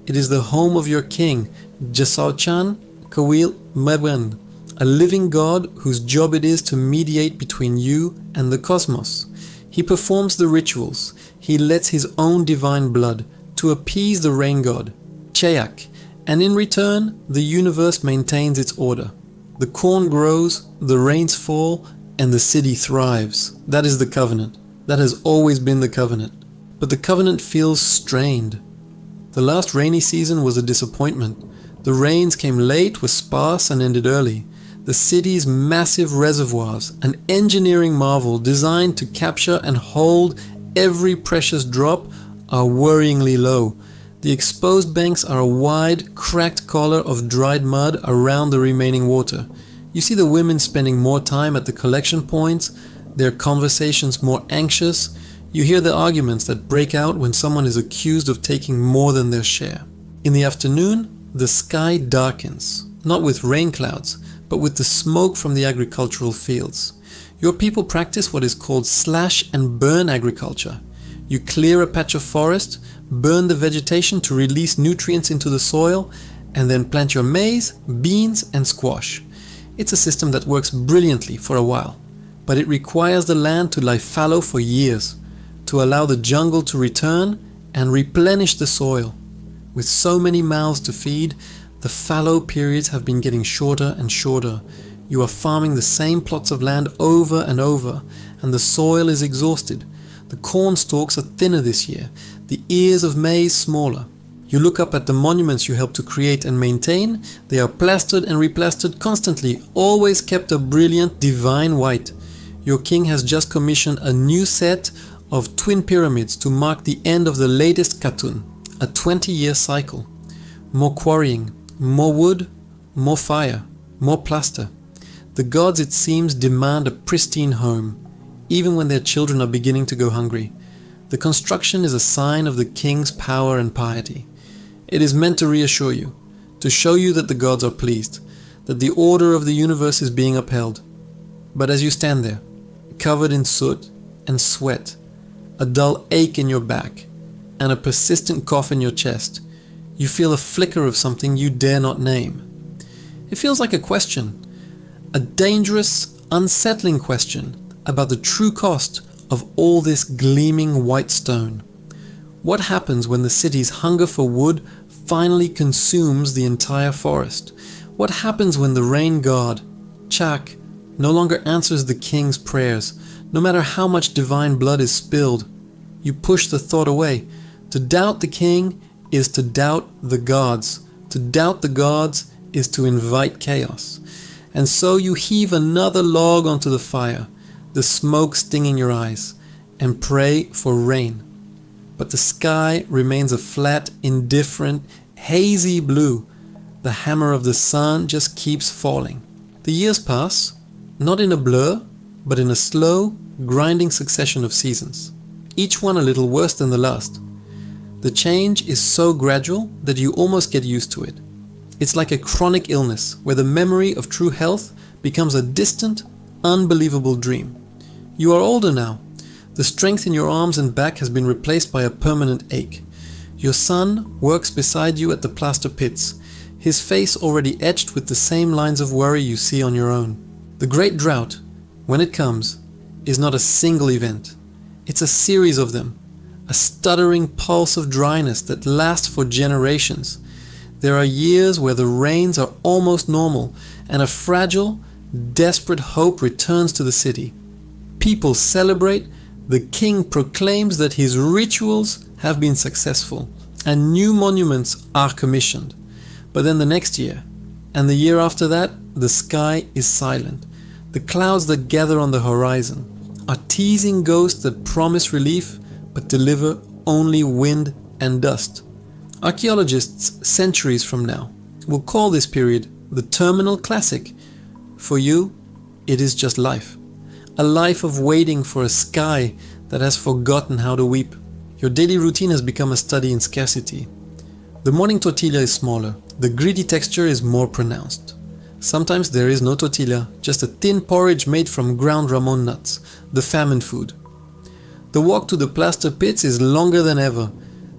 It is the home of your king, Jesauchan Kawil Meben, a living god whose job it is to mediate between you and the cosmos. He performs the rituals. He lets his own divine blood to appease the rain god, Cheyak, and in return, the universe maintains its order. The corn grows, the rains fall, and the city thrives. That is the covenant. That has always been the covenant. But the covenant feels strained. The last rainy season was a disappointment. The rains came late, were sparse, and ended early. The city's massive reservoirs, an engineering marvel designed to capture and hold every precious drop, are worryingly low. The exposed banks are a wide, cracked collar of dried mud around the remaining water. You see the women spending more time at the collection points, their conversations more anxious. You hear the arguments that break out when someone is accused of taking more than their share. In the afternoon, the sky darkens, not with rain clouds, but with the smoke from the agricultural fields. Your people practice what is called slash and burn agriculture. You clear a patch of forest, burn the vegetation to release nutrients into the soil, and then plant your maize, beans, and squash. It's a system that works brilliantly for a while, but it requires the land to lie fallow for years, to allow the jungle to return and replenish the soil. With so many mouths to feed, the fallow periods have been getting shorter and shorter. You are farming the same plots of land over and over, and the soil is exhausted. The corn stalks are thinner this year, the ears of maize smaller. You look up at the monuments you help to create and maintain. They are plastered and replastered constantly, always kept a brilliant divine white. Your king has just commissioned a new set of twin pyramids to mark the end of the latest Katun, a 20-year cycle. More quarrying, more wood, more fire, more plaster. The gods, it seems, demand a pristine home, even when their children are beginning to go hungry. The construction is a sign of the king's power and piety. It is meant to reassure you, to show you that the gods are pleased, that the order of the universe is being upheld. But as you stand there, covered in soot and sweat, a dull ache in your back, and a persistent cough in your chest, you feel a flicker of something you dare not name. It feels like a question, a dangerous, unsettling question about the true cost of all this gleaming white stone. What happens when the city's hunger for wood finally consumes the entire forest? What happens when the rain god, Chak, no longer answers the king's prayers, no matter how much divine blood is spilled? You push the thought away. To doubt the king is to doubt the gods. To doubt the gods is to invite chaos. And so you heave another log onto the fire, the smoke stinging your eyes, and pray for rain. But the sky remains a flat, indifferent, hazy blue. The hammer of the sun just keeps falling. The years pass, not in a blur, but in a slow, grinding succession of seasons, each one a little worse than the last. The change is so gradual that you almost get used to it. It's like a chronic illness where the memory of true health becomes a distant, unbelievable dream. You are older now. The strength in your arms and back has been replaced by a permanent ache. Your son works beside you at the plaster pits, his face already etched with the same lines of worry you see on your own. The great drought, when it comes, is not a single event. It's a series of them, a stuttering pulse of dryness that lasts for generations. There are years where the rains are almost normal, and a fragile, desperate hope returns to the city. People celebrate, the king proclaims that his rituals have been successful, and new monuments are commissioned. But then the next year, and the year after that, the sky is silent. The clouds that gather on the horizon are teasing ghosts that promise relief but deliver only wind and dust. Archaeologists centuries from now will call this period the terminal classic. For you, it is just life. A life of waiting for a sky that has forgotten how to weep. Your daily routine has become a study in scarcity. The morning tortilla is smaller. The gritty texture is more pronounced. Sometimes there is no tortilla, just a thin porridge made from ground ramon nuts, the famine food. The walk to the plaster pits is longer than ever.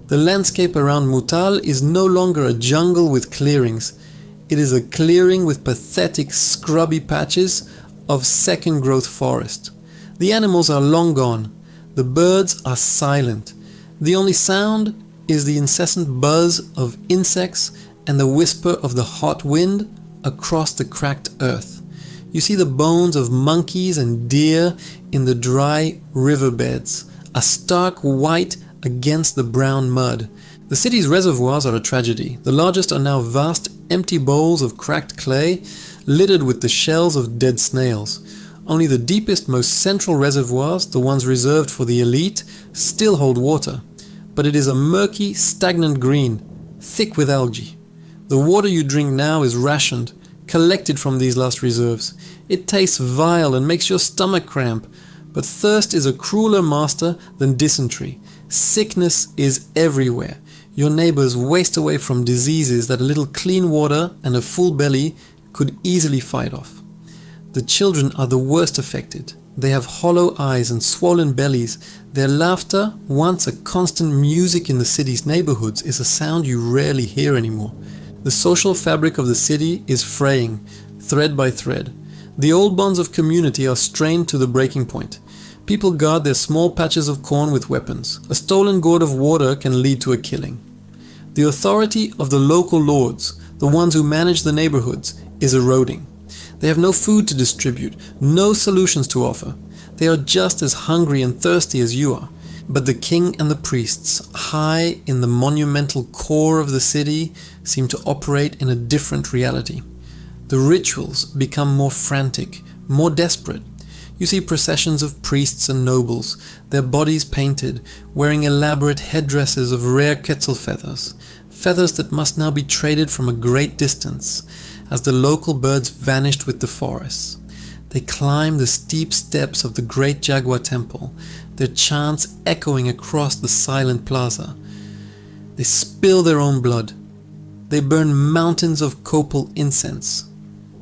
The landscape around Mutal is no longer a jungle with clearings. It is a clearing with pathetic scrubby patches of second growth forest. The animals are long gone. The birds are silent. The only sound is the incessant buzz of insects and the whisper of the hot wind across the cracked earth. You see the bones of monkeys and deer in the dry riverbeds, a stark white against the brown mud. The city's reservoirs are a tragedy. The largest are now vast empty bowls of cracked clay littered with the shells of dead snails. Only the deepest, most central reservoirs, the ones reserved for the elite, still hold water. But it is a murky, stagnant green, thick with algae. The water you drink now is rationed, collected from these last reserves. It tastes vile and makes your stomach cramp, but thirst is a crueler master than dysentery. Sickness is everywhere. Your neighbors waste away from diseases that a little clean water and a full belly could easily fight off. The children are the worst affected. They have hollow eyes and swollen bellies. Their laughter, once a constant music in the city's neighborhoods, is a sound you rarely hear anymore. The social fabric of the city is fraying, thread by thread. The old bonds of community are strained to the breaking point. People guard their small patches of corn with weapons. A stolen gourd of water can lead to a killing. The authority of the local lords, the ones who manage the neighborhoods, is eroding. They have no food to distribute, no solutions to offer. They are just as hungry and thirsty as you are. But the king and the priests, high in the monumental core of the city, seem to operate in a different reality. The rituals become more frantic, more desperate. You see processions of priests and nobles, their bodies painted, wearing elaborate headdresses of rare quetzal feathers, feathers that must now be traded from a great distance, as the local birds vanished with the forests. They climb the steep steps of the great Jaguar temple, their chants echoing across the silent plaza. They spill their own blood. They burn mountains of copal incense,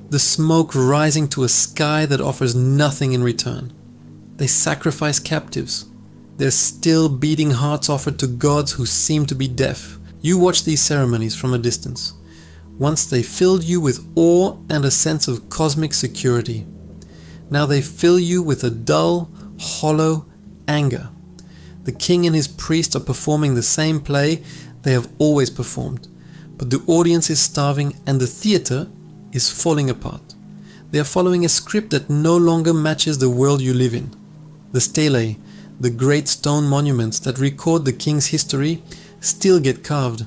the smoke rising to a sky that offers nothing in return. They sacrifice captives, their still beating hearts offered to gods who seem to be deaf. You watch these ceremonies from a distance. Once they filled you with awe and a sense of cosmic security. Now they fill you with a dull, hollow anger. The king and his priest are performing the same play they have always performed, but the audience is starving and the theater is falling apart. They are following a script that no longer matches the world you live in. The stelae, the great stone monuments that record the king's history, still get carved.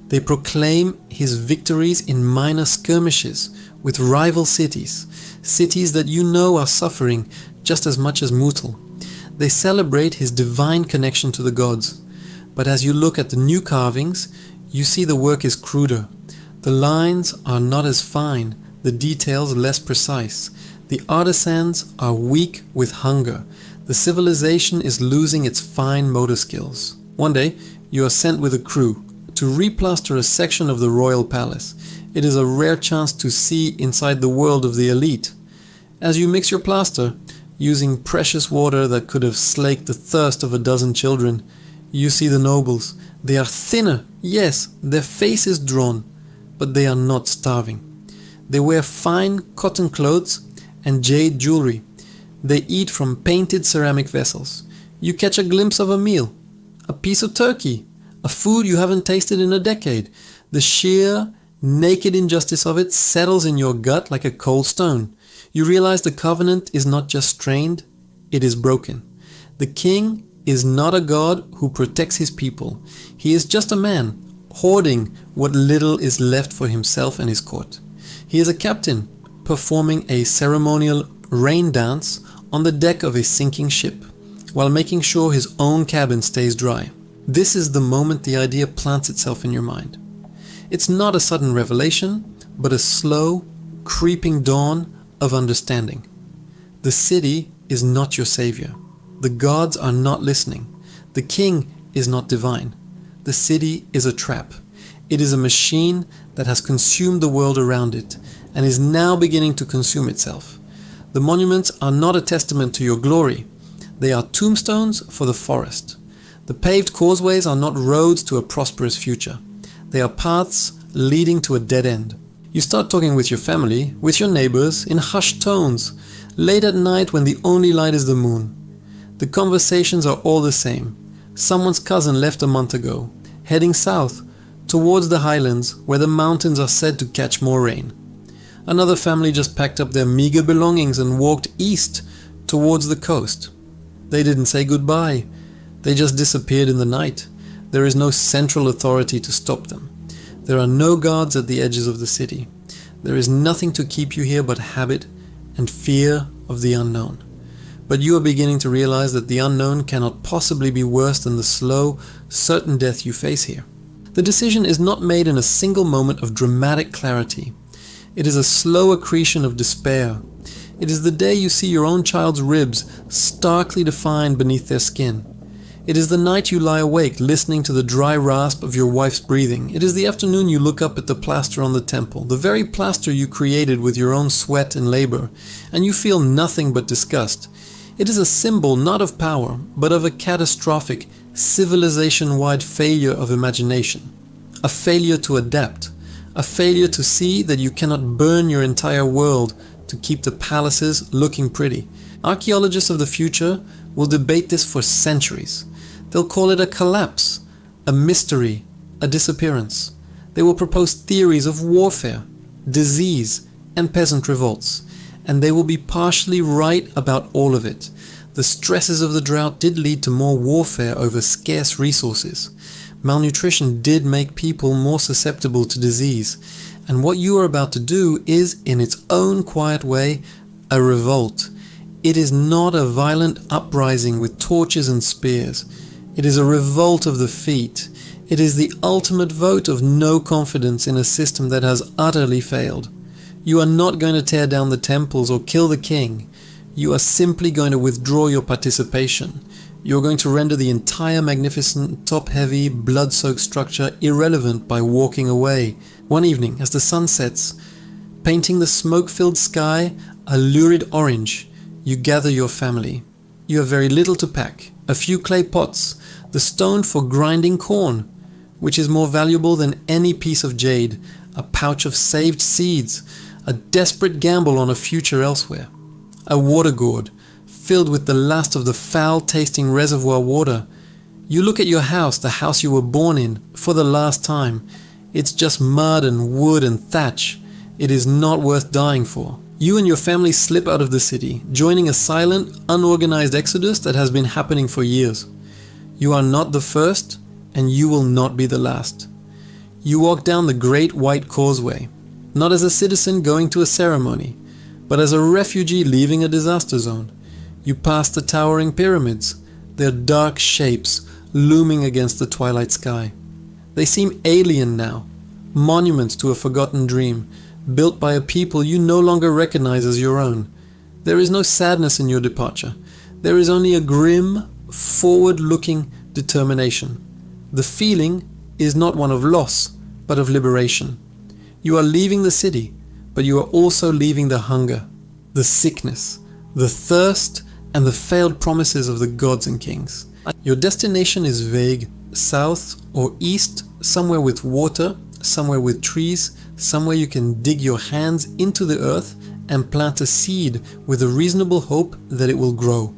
They proclaim his victories in minor skirmishes with rival cities, cities that you know are suffering just as much as Mutal. They celebrate his divine connection to the gods. But as you look at the new carvings, you see the work is cruder. The lines are not as fine, the details less precise. The artisans are weak with hunger. The civilization is losing its fine motor skills. One day, you are sent with a crew to replaster a section of the royal palace. It is a rare chance to see inside the world of the elite. As you mix your plaster, using precious water that could have slaked the thirst of a dozen children, you see the nobles. They are thinner, yes, their face is drawn, but they are not starving. They wear fine cotton clothes and jade jewelry. They eat from painted ceramic vessels. You catch a glimpse of a meal, a piece of turkey, a food you haven't tasted in a decade. The sheer, naked injustice of it settles in your gut like a cold stone. You realize the covenant is not just strained, it is broken. The king is not a god who protects his people. He is just a man, hoarding what little is left for himself and his court. He is a captain, performing a ceremonial rain dance on the deck of a sinking ship, while making sure his own cabin stays dry. This is the moment the idea plants itself in your mind. It's not a sudden revelation, but a slow, creeping dawn of understanding. The city is not your savior. The gods are not listening. The king is not divine. The city is a trap. It is a machine that has consumed the world around it and is now beginning to consume itself. The monuments are not a testament to your glory. They are tombstones for the forest. The paved causeways are not roads to a prosperous future. They are paths leading to a dead end. You start talking with your family, with your neighbors, in hushed tones, late at night when the only light is the moon. The conversations are all the same. Someone's cousin left a month ago, heading south, towards the highlands where the mountains are said to catch more rain. Another family just packed up their meager belongings and walked east towards the coast. They didn't say goodbye. They just disappeared in the night. There is no central authority to stop them. There are no guards at the edges of the city. There is nothing to keep you here but habit and fear of the unknown. But you are beginning to realize that the unknown cannot possibly be worse than the slow, certain death you face here. The decision is not made in a single moment of dramatic clarity. It is a slow accretion of despair. It is the day you see your own child's ribs starkly defined beneath their skin. It is the night you lie awake listening to the dry rasp of your wife's breathing. It is the afternoon you look up at the plaster on the temple, the very plaster you created with your own sweat and labor, and you feel nothing but disgust. It is a symbol not of power, but of a catastrophic, civilization-wide failure of imagination. A failure to adapt. A failure to see that you cannot burn your entire world to keep the palaces looking pretty. Archaeologists of the future will debate this for centuries. They'll call it a collapse, a mystery, a disappearance. They will propose theories of warfare, disease, and peasant revolts. And they will be partially right about all of it. The stresses of the drought did lead to more warfare over scarce resources. Malnutrition did make people more susceptible to disease. And what you are about to do is, in its own quiet way, a revolt. It is not a violent uprising with torches and spears. It is a revolt of the feet. It is the ultimate vote of no confidence in a system that has utterly failed. You are not going to tear down the temples or kill the king. You are simply going to withdraw your participation. You are going to render the entire magnificent, top-heavy, blood-soaked structure irrelevant by walking away. One evening, as the sun sets, painting the smoke-filled sky a lurid orange, you gather your family. You have very little to pack. A few clay pots, the stone for grinding corn, which is more valuable than any piece of jade, a pouch of saved seeds, a desperate gamble on a future elsewhere, a water gourd filled with the last of the foul-tasting reservoir water. You look at your house, the house you were born in, for the last time. It's just mud and wood and thatch. It is not worth dying for. You and your family slip out of the city, joining a silent, unorganized exodus that has been happening for years. You are not the first, and you will not be the last. You walk down the Great White Causeway, not as a citizen going to a ceremony, but as a refugee leaving a disaster zone. You pass the towering pyramids, their dark shapes looming against the twilight sky. They seem alien now, monuments to a forgotten dream, built by a people you no longer recognize as your own. There is no sadness in your departure. There is only a grim, forward-looking determination. The feeling is not one of loss, but of liberation. You are leaving the city, but you are also leaving the hunger, the sickness, the thirst, and the failed promises of the gods and kings. Your destination is vague, south or east, somewhere with water, somewhere with trees, somewhere you can dig your hands into the earth and plant a seed with a reasonable hope that it will grow.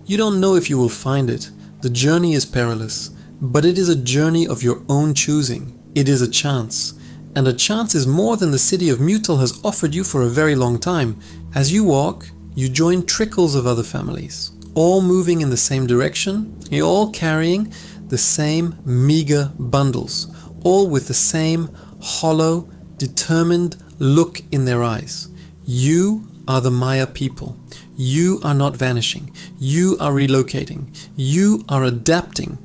You don't know if you will find it. The journey is perilous, but it is a journey of your own choosing. It is a chance. And a chance is more than the city of Mutal has offered you for a very long time. As you walk, you join trickles of other families, all moving in the same direction, all carrying the same meager bundles, all with the same hollow, determined look in their eyes. You are the Maya people. You are not vanishing. You are relocating. You are adapting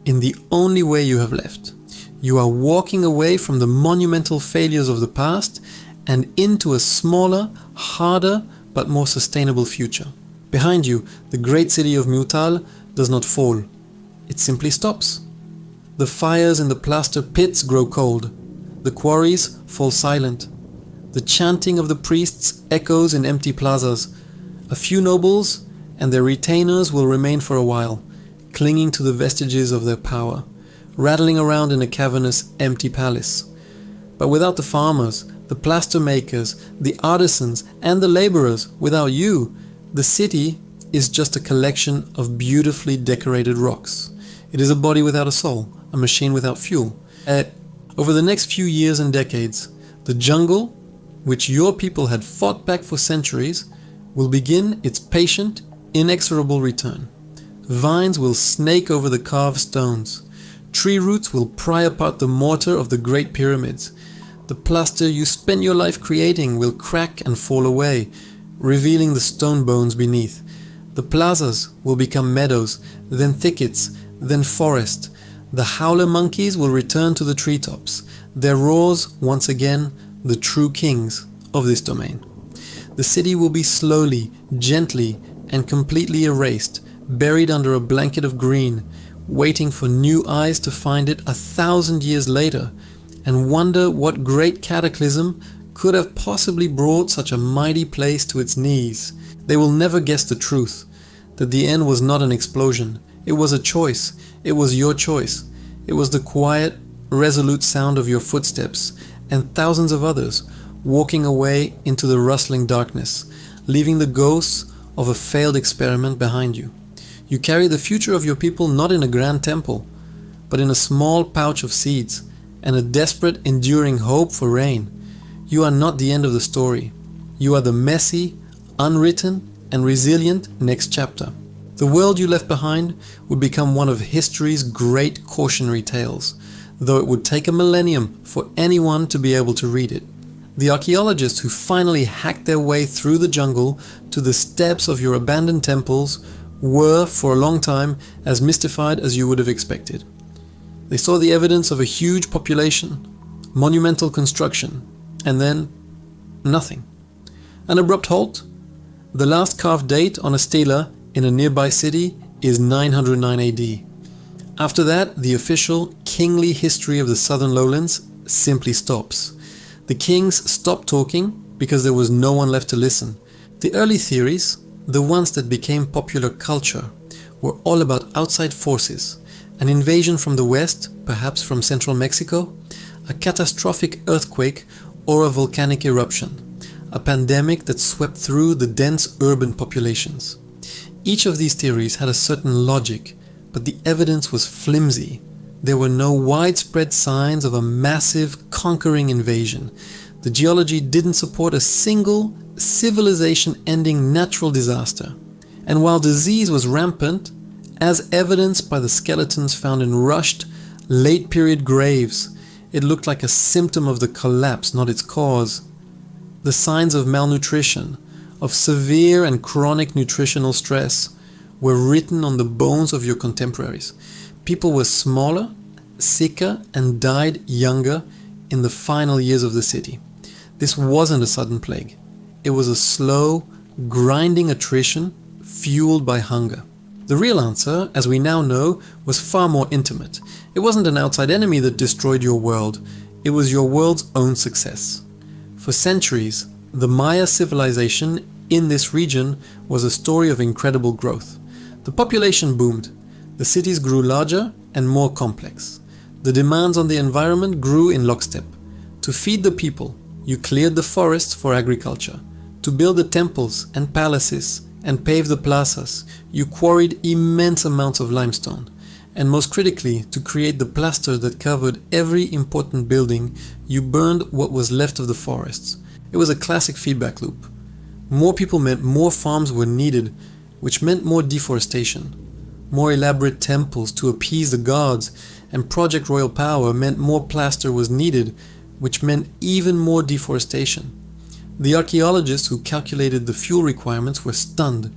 in the only way you have left. You are walking away from the monumental failures of the past and into a smaller, harder, but more sustainable future. Behind you, the great city of Mutal does not fall. It simply stops. The fires in the plaster pits grow cold. The quarries fall silent. The chanting of the priests echoes in empty plazas. A few nobles and their retainers will remain for a while, clinging to the vestiges of their power, rattling around in a cavernous, empty palace. But without the farmers, the plaster makers, the artisans, and the laborers, without you, the city is just a collection of beautifully decorated rocks. It is a body without a soul, a machine without fuel. Over the next few years and decades, the jungle, which your people had fought back for centuries, will begin its patient, inexorable return. Vines will snake over the carved stones. Tree roots will pry apart the mortar of the great pyramids. The plaster you spent your life creating will crack and fall away, revealing the stone bones beneath. The plazas will become meadows, then thickets, then forest. The howler monkeys will return to the treetops, their roars once again the true kings of this domain. The city will be slowly, gently, and completely erased, buried under a blanket of green, waiting for new eyes to find it 1,000 years later and wonder what great cataclysm could have possibly brought such a mighty place to its knees. They will never guess the truth, that the end was not an explosion. It was a choice. It was your choice. It was the quiet, resolute sound of your footsteps and thousands of others walking away into the rustling darkness, leaving the ghosts of a failed experiment behind you. You carry the future of your people not in a grand temple, but in a small pouch of seeds and a desperate, enduring hope for rain. You are not the end of the story. You are the messy, unwritten, and resilient next chapter. The world you left behind would become one of history's great cautionary tales, though it would take a millennium for anyone to be able to read it. The archaeologists who finally hacked their way through the jungle to the steps of your abandoned temples were, for a long time, as mystified as you would have expected. They saw the evidence of a huge population, monumental construction, and then nothing. An abrupt halt. The last carved date on a stela in a nearby city is 909 AD. After that, the official kingly history of the southern lowlands simply stops. The kings stopped talking because there was no one left to listen. The early theories, the ones that became popular culture, were all about outside forces, an invasion from the west, perhaps from central Mexico, a catastrophic earthquake or a volcanic eruption, a pandemic that swept through the dense urban populations. Each of these theories had a certain logic, but the evidence was flimsy. There were no widespread signs of a massive, conquering invasion. The geology didn't support a single, civilization-ending natural disaster. And while disease was rampant, as evidenced by the skeletons found in rushed, late-period graves, it looked like a symptom of the collapse, not its cause. The signs of malnutrition, of severe and chronic nutritional stress, were written on the bones of your contemporaries. People were smaller, sicker, and died younger in the final years of the city. This wasn't a sudden plague. It was a slow, grinding attrition fueled by hunger. The real answer, as we now know, was far more intimate. It wasn't an outside enemy that destroyed your world. It was your world's own success. For centuries, the Maya civilization in this region was a story of incredible growth. The population boomed. The cities grew larger and more complex. The demands on the environment grew in lockstep. To feed the people, you cleared the forests for agriculture. To build the temples and palaces and pave the plazas, you quarried immense amounts of limestone. And most critically, to create the plaster that covered every important building, you burned what was left of the forests. It was a classic feedback loop. More people meant more farms were needed, which meant more deforestation. More elaborate temples to appease the gods and project royal power meant more plaster was needed, which meant even more deforestation. The archaeologists who calculated the fuel requirements were stunned.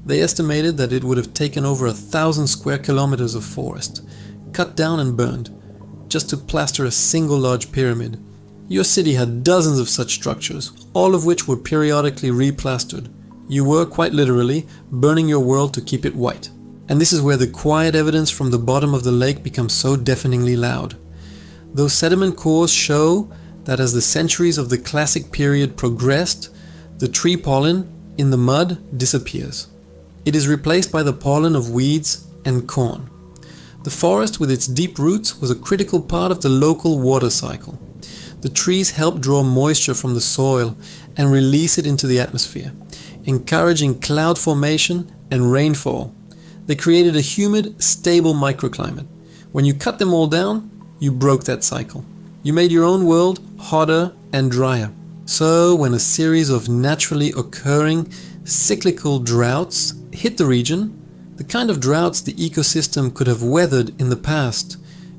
They estimated that it would have taken over 1,000 square kilometers of forest, cut down and burned, just to plaster a single large pyramid. Your city had dozens of such structures, all of which were periodically replastered. You were, quite literally, burning your world to keep it white. And this is where the quiet evidence from the bottom of the lake becomes so deafeningly loud. Those sediment cores show that as the centuries of the classic period progressed, the tree pollen in the mud disappears. It is replaced by the pollen of weeds and corn. The forest with its deep roots was a critical part of the local water cycle. The trees helped draw moisture from the soil and release it into the atmosphere, encouraging cloud formation and rainfall. They created a humid, stable microclimate. When you cut them all down, you broke that cycle. You made your own world hotter and drier. So when a series of naturally occurring cyclical droughts hit the region, the kind of droughts the ecosystem could have weathered in the past,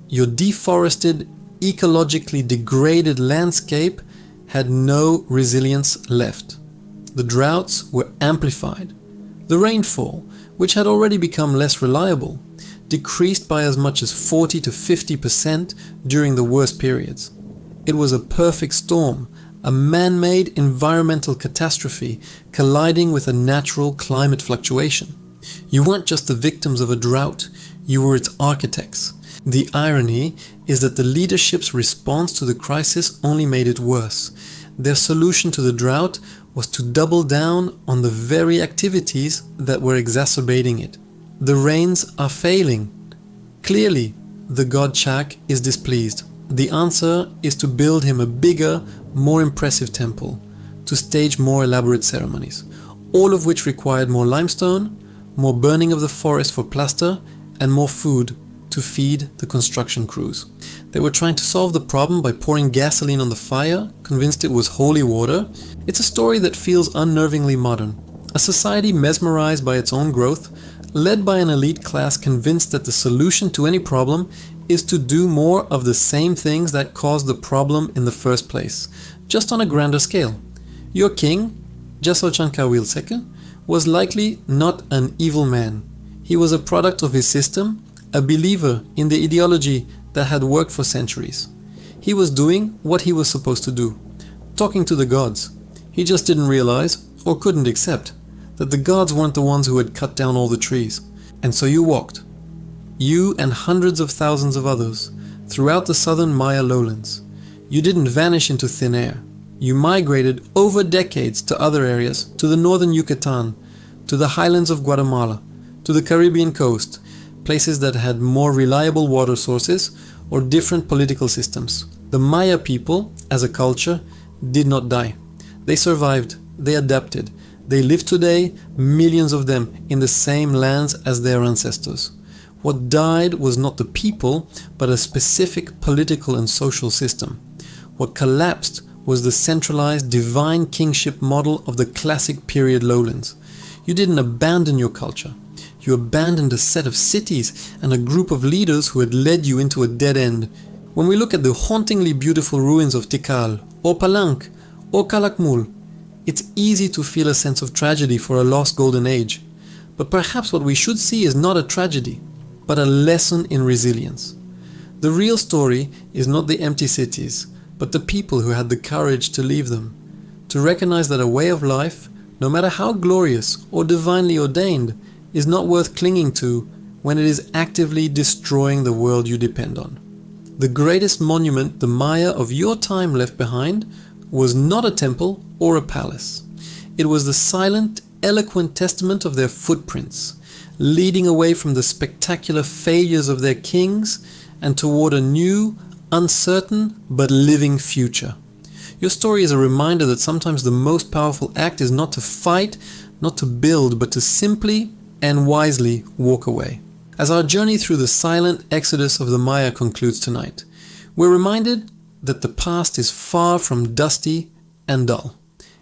your deforested, ecologically degraded landscape had no resilience left. The droughts were amplified. The rainfall, which had already become less reliable, decreased by as much as 40 to 50% during the worst periods. It was a perfect storm, a man-made environmental catastrophe colliding with a natural climate fluctuation. You weren't just the victims of a drought, you were its architects. The irony is that the leadership's response to the crisis only made it worse. Their solution to the drought was to double down on the very activities that were exacerbating it. The rains are failing. Clearly, the god Chak is displeased. The answer is to build him a bigger, more impressive temple, to stage more elaborate ceremonies, all of which required more limestone, more burning of the forest for plaster, and more food to feed the construction crews. They were trying to solve the problem by pouring gasoline on the fire, convinced it was holy water. It's a story that feels unnervingly modern. A society mesmerized by its own growth, led by an elite class convinced that the solution to any problem is to do more of the same things that caused the problem in the first place, just on a grander scale. Your king, Jasochankawilseke, was likely not an evil man. He was a product of his system, a believer in the ideology that had worked for centuries. He was doing what he was supposed to do, talking to the gods. He just didn't realize, or couldn't accept, that the gods weren't the ones who had cut down all the trees. And so you walked, you and hundreds of thousands of others, throughout the southern Maya lowlands. You didn't vanish into thin air. You migrated over decades to other areas, to the northern Yucatan, to the highlands of Guatemala, to the Caribbean coast, places that had more reliable water sources or different political systems. The Maya people, as a culture, did not die. They survived, they adapted, they live today, millions of them, in the same lands as their ancestors. What died was not the people, but a specific political and social system. What collapsed was the centralized divine kingship model of the classic period lowlands. You didn't abandon your culture. You abandoned a set of cities and a group of leaders who had led you into a dead end. When we look at the hauntingly beautiful ruins of Tikal, or Palanque, or Calakmul, it's easy to feel a sense of tragedy for a lost golden age. But perhaps what we should see is not a tragedy, but a lesson in resilience. The real story is not the empty cities, but the people who had the courage to leave them, to recognize that a way of life, no matter how glorious or divinely ordained, is not worth clinging to when it is actively destroying the world you depend on. The greatest monument the Maya of your time left behind was not a temple or a palace. It was the silent, eloquent testament of their footprints, leading away from the spectacular failures of their kings and toward a new, uncertain but living future. Your story is a reminder that sometimes the most powerful act is not to fight, not to build, but to simply and wisely walk away. As our journey through the silent exodus of the Maya concludes tonight, we're reminded that the past is far from dusty and dull.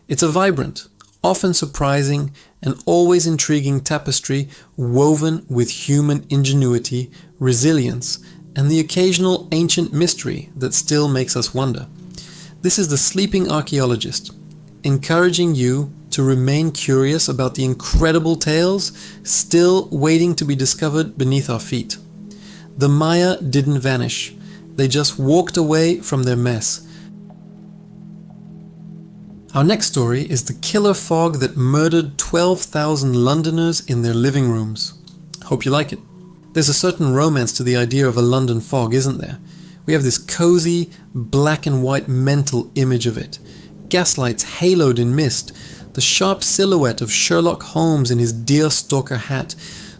It's a vibrant, often surprising, and always intriguing tapestry woven with human ingenuity, resilience, and the occasional ancient mystery that still makes us wonder. This is the Sleeping Archaeologist, encouraging you to remain curious about the incredible tales still waiting to be discovered beneath our feet. The Maya didn't vanish. They just walked away from their mess. Our next story is the killer fog that murdered 12,000 Londoners in their living rooms. Hope you like it. There's a certain romance to the idea of a London fog, isn't there? We have this cozy, black and white mental image of it. Gaslights haloed in mist, the sharp silhouette of Sherlock Holmes in his deerstalker hat,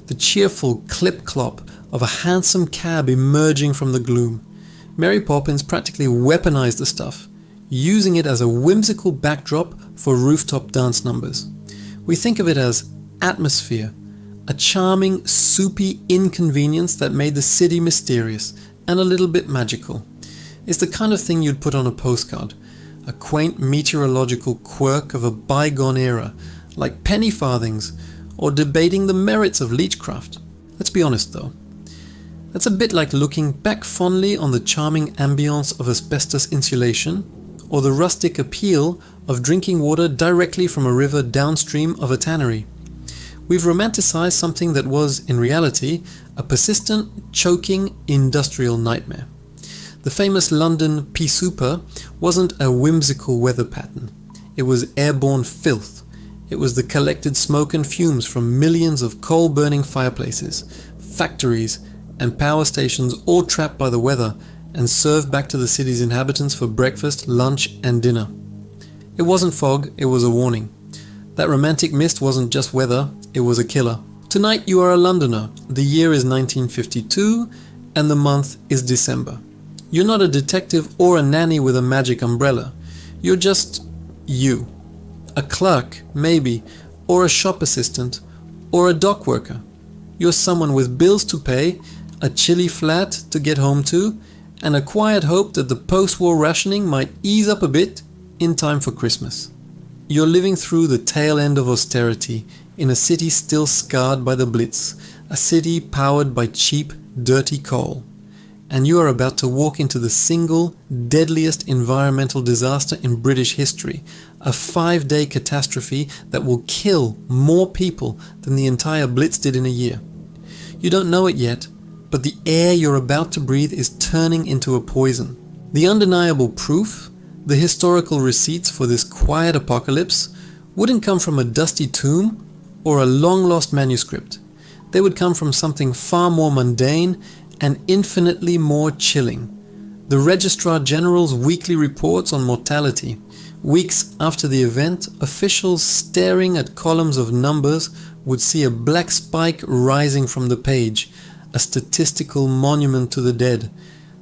the cheerful clip-clop of a handsome cab emerging from the gloom. Mary Poppins practically weaponized the stuff, using it as a whimsical backdrop for rooftop dance numbers. We think of it as atmosphere, a charming, soupy inconvenience that made the city mysterious and a little bit magical. It's the kind of thing you'd put on a postcard, a quaint meteorological quirk of a bygone era, like penny farthings, or debating the merits of leechcraft. Let's be honest though. That's a bit like looking back fondly on the charming ambience of asbestos insulation, or the rustic appeal of drinking water directly from a river downstream of a tannery. We've romanticized something that was, in reality, a persistent, choking industrial nightmare. The famous London pea souper wasn't a whimsical weather pattern. It was airborne filth. It was the collected smoke and fumes from millions of coal-burning fireplaces, factories, and power stations all trapped by the weather and served back to the city's inhabitants for breakfast, lunch, and dinner. It wasn't fog, it was a warning. That romantic mist wasn't just weather, it was a killer. Tonight you are a Londoner. The year is 1952, and the month is December. You're not a detective or a nanny with a magic umbrella. You're just you. A clerk, maybe, or a shop assistant, or a dock worker. You're someone with bills to pay, a chilly flat to get home to, and a quiet hope that the post-war rationing might ease up a bit in time for Christmas. You're living through the tail end of austerity in a city still scarred by the Blitz, a city powered by cheap, dirty coal. And you are about to walk into the single deadliest environmental disaster in British history, a 5-day catastrophe that will kill more people than the entire Blitz did in a year. You don't know it yet, but the air you're about to breathe is turning into a poison. The undeniable proof, the historical receipts for this quiet apocalypse, wouldn't come from a dusty tomb or a long-lost manuscript. They would come from something far more mundane and infinitely more chilling. The Registrar General's weekly reports on mortality. Weeks after the event, officials staring at columns of numbers would see a black spike rising from the page, a statistical monument to the dead.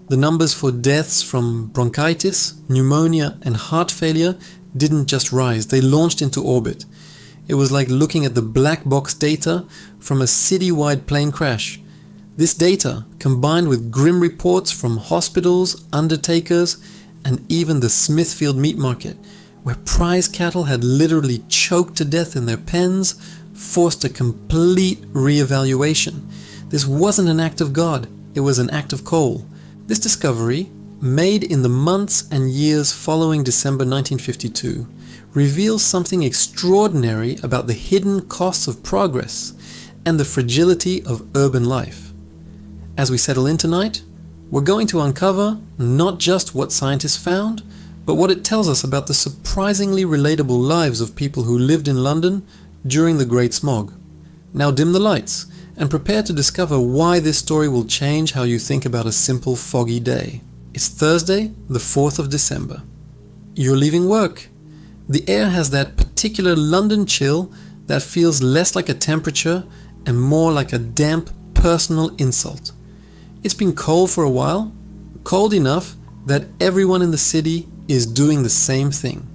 The numbers for deaths from bronchitis, pneumonia, and heart failure didn't just rise, they launched into orbit. It was like looking at the black box data from a city-wide plane crash. This data, combined with grim reports from hospitals, undertakers, and even the Smithfield meat market, where prize cattle had literally choked to death in their pens, forced a complete re-evaluation. This wasn't an act of God, it was an act of coal. This discovery, made in the months and years following December 1952, reveals something extraordinary about the hidden costs of progress and the fragility of urban life. As we settle in tonight, we're going to uncover not just what scientists found, but what it tells us about the surprisingly relatable lives of people who lived in London during the Great Smog. Now dim the lights and prepare to discover why this story will change how you think about a simple foggy day. It's Thursday, the 4th of December. You're leaving work. The air has that particular London chill that feels less like a temperature and more like a damp personal insult. It's been cold for a while, cold enough that everyone in the city is doing the same thing,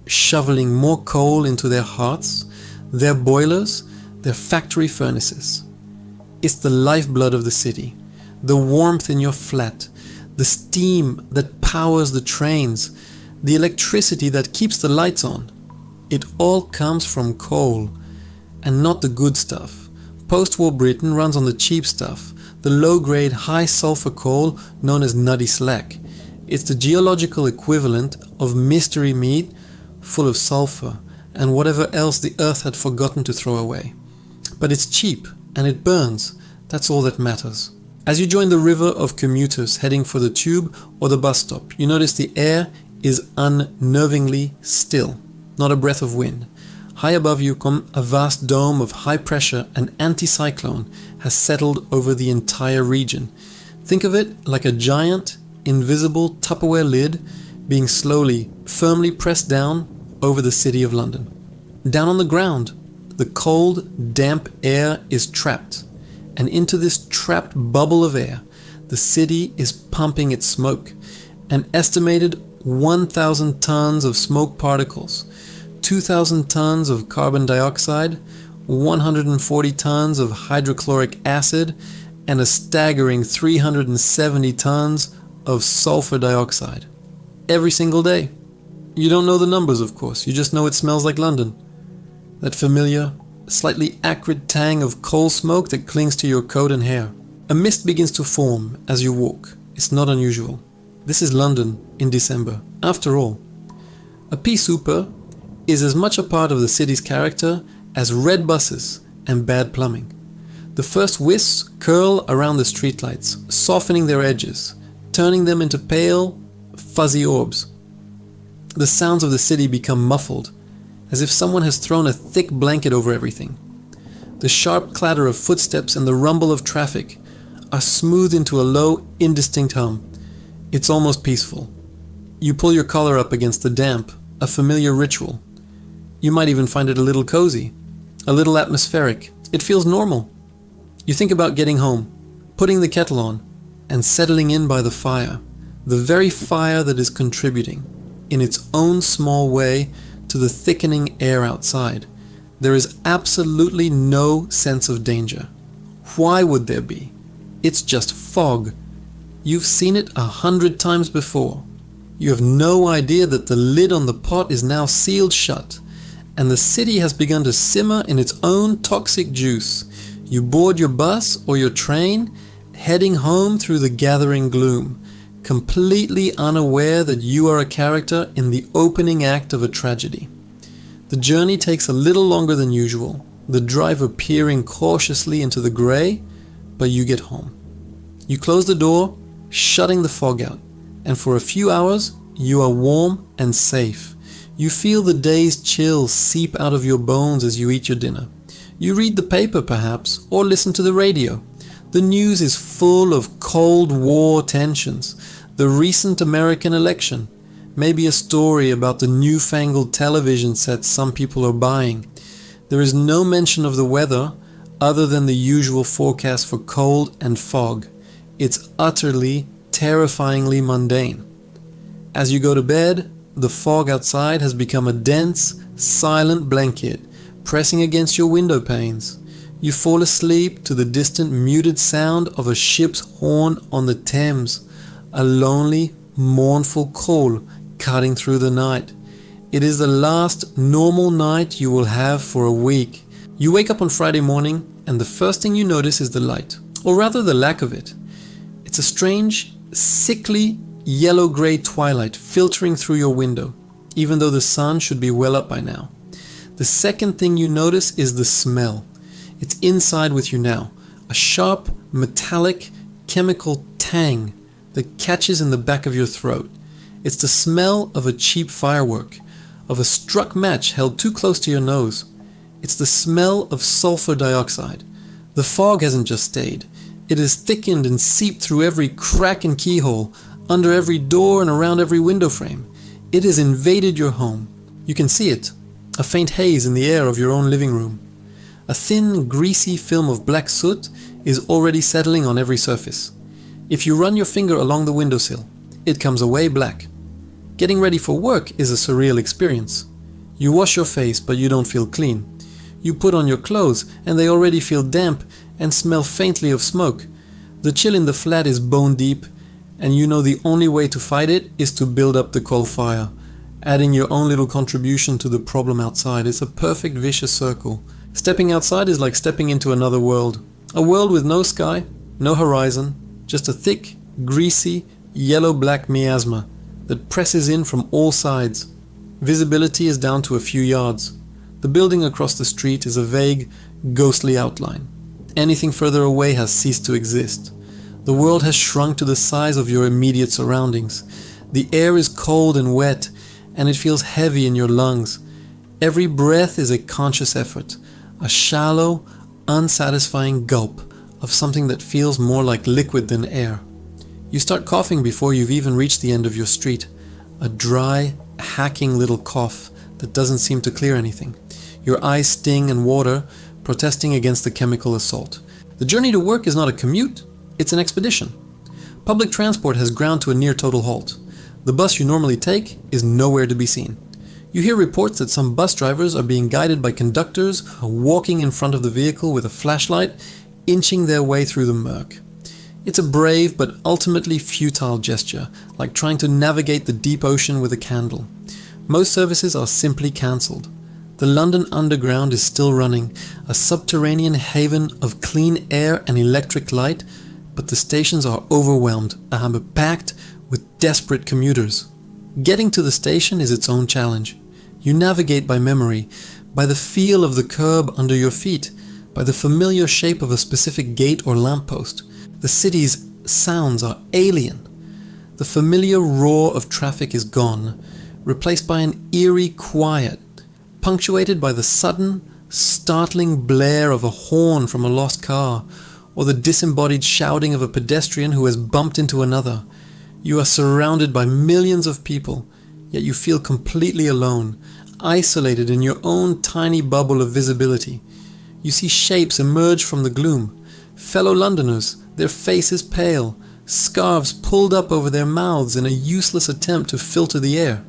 shoveling more coal into their hearths, their boilers, their factory furnaces. It's the lifeblood of the city, the warmth in your flat, the steam that powers the trains, the electricity that keeps the lights on. It all comes from coal, and not the good stuff. Post-war Britain runs on the cheap stuff, the low-grade, high-sulfur coal known as nutty slack. It's the geological equivalent of mystery meat full of sulfur and whatever else the earth had forgotten to throw away. But it's cheap, and it burns. That's all that matters. As you join the river of commuters heading for the tube or the bus stop, you notice the air is unnervingly still, not a breath of wind. High above you, a vast dome of high pressure, an anticyclone, has settled over the entire region. Think of it like a giant, invisible Tupperware lid being slowly, firmly pressed down over the city of London. Down on the ground, the cold, damp air is trapped, and into this trapped bubble of air, the city is pumping its smoke. An estimated 1,000 tons of smoke particles, 2,000 tons of carbon dioxide, 140 tons of hydrochloric acid, and a staggering 370 tons of sulfur dioxide. Every single day. You don't know the numbers, of course, you just know it smells like London. That familiar, slightly acrid tang of coal smoke that clings to your coat and hair. A mist begins to form as you walk. It's not unusual. This is London in December. After all, a pea souper is as much a part of the city's character as red buses and bad plumbing. The first wisps curl around the streetlights, softening their edges, turning them into pale, fuzzy orbs. The sounds of the city become muffled, as if someone has thrown a thick blanket over everything. The sharp clatter of footsteps and the rumble of traffic are smoothed into a low, indistinct hum. It's almost peaceful. You pull your collar up against the damp, a familiar ritual. You might even find it a little cozy, a little atmospheric. It feels normal. You think about getting home, putting the kettle on, and settling in by the fire, the very fire that is contributing, in its own small way, to the thickening air outside. There is absolutely no sense of danger. Why would there be? It's just fog. You've seen it 100 times before. You have no idea that the lid on the pot is now sealed shut, and the city has begun to simmer in its own toxic juice. You board your bus or your train, heading home through the gathering gloom, completely unaware that you are a character in the opening act of a tragedy. The journey takes a little longer than usual, the driver peering cautiously into the grey, but you get home. You close the door, shutting the fog out, and for a few hours you are warm and safe. You feel the day's chill seep out of your bones as you eat your dinner. You read the paper perhaps, or listen to the radio. The news is full of Cold War tensions, the recent American election, maybe a story about the newfangled television sets some people are buying. There is no mention of the weather other than the usual forecast for cold and fog. It's utterly, terrifyingly mundane. As you go to bed, the fog outside has become a dense, silent blanket pressing against your window panes. You fall asleep to the distant muted sound of a ship's horn on the Thames, a lonely, mournful call cutting through the night. It is the last normal night you will have for a week. You wake up on Friday morning and the first thing you notice is the light, or rather the lack of it. It's a strange, sickly, yellow-grey twilight filtering through your window, even though the sun should be well up by now. The second thing you notice is the smell. It's inside with you now, a sharp, metallic, chemical tang that catches in the back of your throat. It's the smell of a cheap firework, of a struck match held too close to your nose. It's the smell of sulfur dioxide. The fog hasn't just stayed. It has thickened and seeped through every crack and keyhole, under every door and around every window frame. It has invaded your home. You can see it, a faint haze in the air of your own living room. A thin, greasy film of black soot is already settling on every surface. If you run your finger along the windowsill, it comes away black. Getting ready for work is a surreal experience. You wash your face, but you don't feel clean. You put on your clothes, and they already feel damp and smell faintly of smoke. The chill in the flat is bone deep, and you know the only way to fight it is to build up the coal fire. Adding your own little contribution to the problem outside is a perfect vicious circle. Stepping outside is like stepping into another world. A world with no sky, no horizon, just a thick, greasy, yellow-black miasma that presses in from all sides. Visibility is down to a few yards. The building across the street is a vague, ghostly outline. Anything further away has ceased to exist. The world has shrunk to the size of your immediate surroundings. The air is cold and wet, and it feels heavy in your lungs. Every breath is a conscious effort, a shallow, unsatisfying gulp of something that feels more like liquid than air. You start coughing before you've even reached the end of your street, a dry, hacking little cough that doesn't seem to clear anything. Your eyes sting and water, protesting against the chemical assault. The journey to work is not a commute, it's an expedition. Public transport has ground to a near total halt. The bus you normally take is nowhere to be seen. You hear reports that some bus drivers are being guided by conductors walking in front of the vehicle with a flashlight, inching their way through the murk. It's a brave but ultimately futile gesture, like trying to navigate the deep ocean with a candle. Most services are simply cancelled. The London Underground is still running, a subterranean haven of clean air and electric light, but the stations are overwhelmed and packed with desperate commuters. Getting to the station is its own challenge. You navigate by memory, by the feel of the curb under your feet, by the familiar shape of a specific gate or lamppost. The city's sounds are alien. The familiar roar of traffic is gone, replaced by an eerie quiet, punctuated by the sudden, startling blare of a horn from a lost car, or the disembodied shouting of a pedestrian who has bumped into another. You are surrounded by millions of people, yet you feel completely alone, isolated in your own tiny bubble of visibility. You see shapes emerge from the gloom, fellow Londoners, their faces pale, scarves pulled up over their mouths in a useless attempt to filter the air.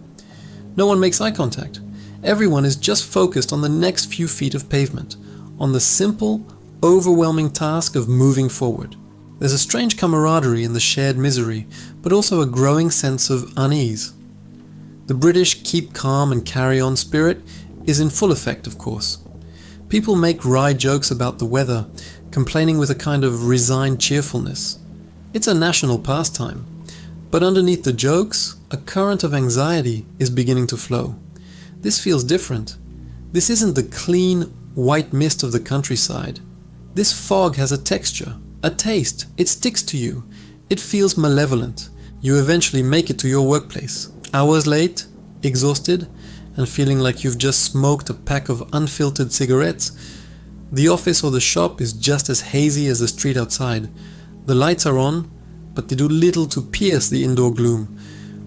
No one makes eye contact. Everyone is just focused on the next few feet of pavement, on the simple, overwhelming task of moving forward. There's a strange camaraderie in the shared misery, but also a growing sense of unease. The British keep calm and carry on spirit is in full effect, of course. People make wry jokes about the weather, complaining with a kind of resigned cheerfulness. It's a national pastime, but underneath the jokes, a current of anxiety is beginning to flow. This feels different. This isn't the clean, white mist of the countryside. This fog has a texture, a taste. It sticks to you. It feels malevolent. You eventually make it to your workplace. Hours late, exhausted, and feeling like you've just smoked a pack of unfiltered cigarettes. The office or the shop is just as hazy as the street outside. The lights are on, but they do little to pierce the indoor gloom.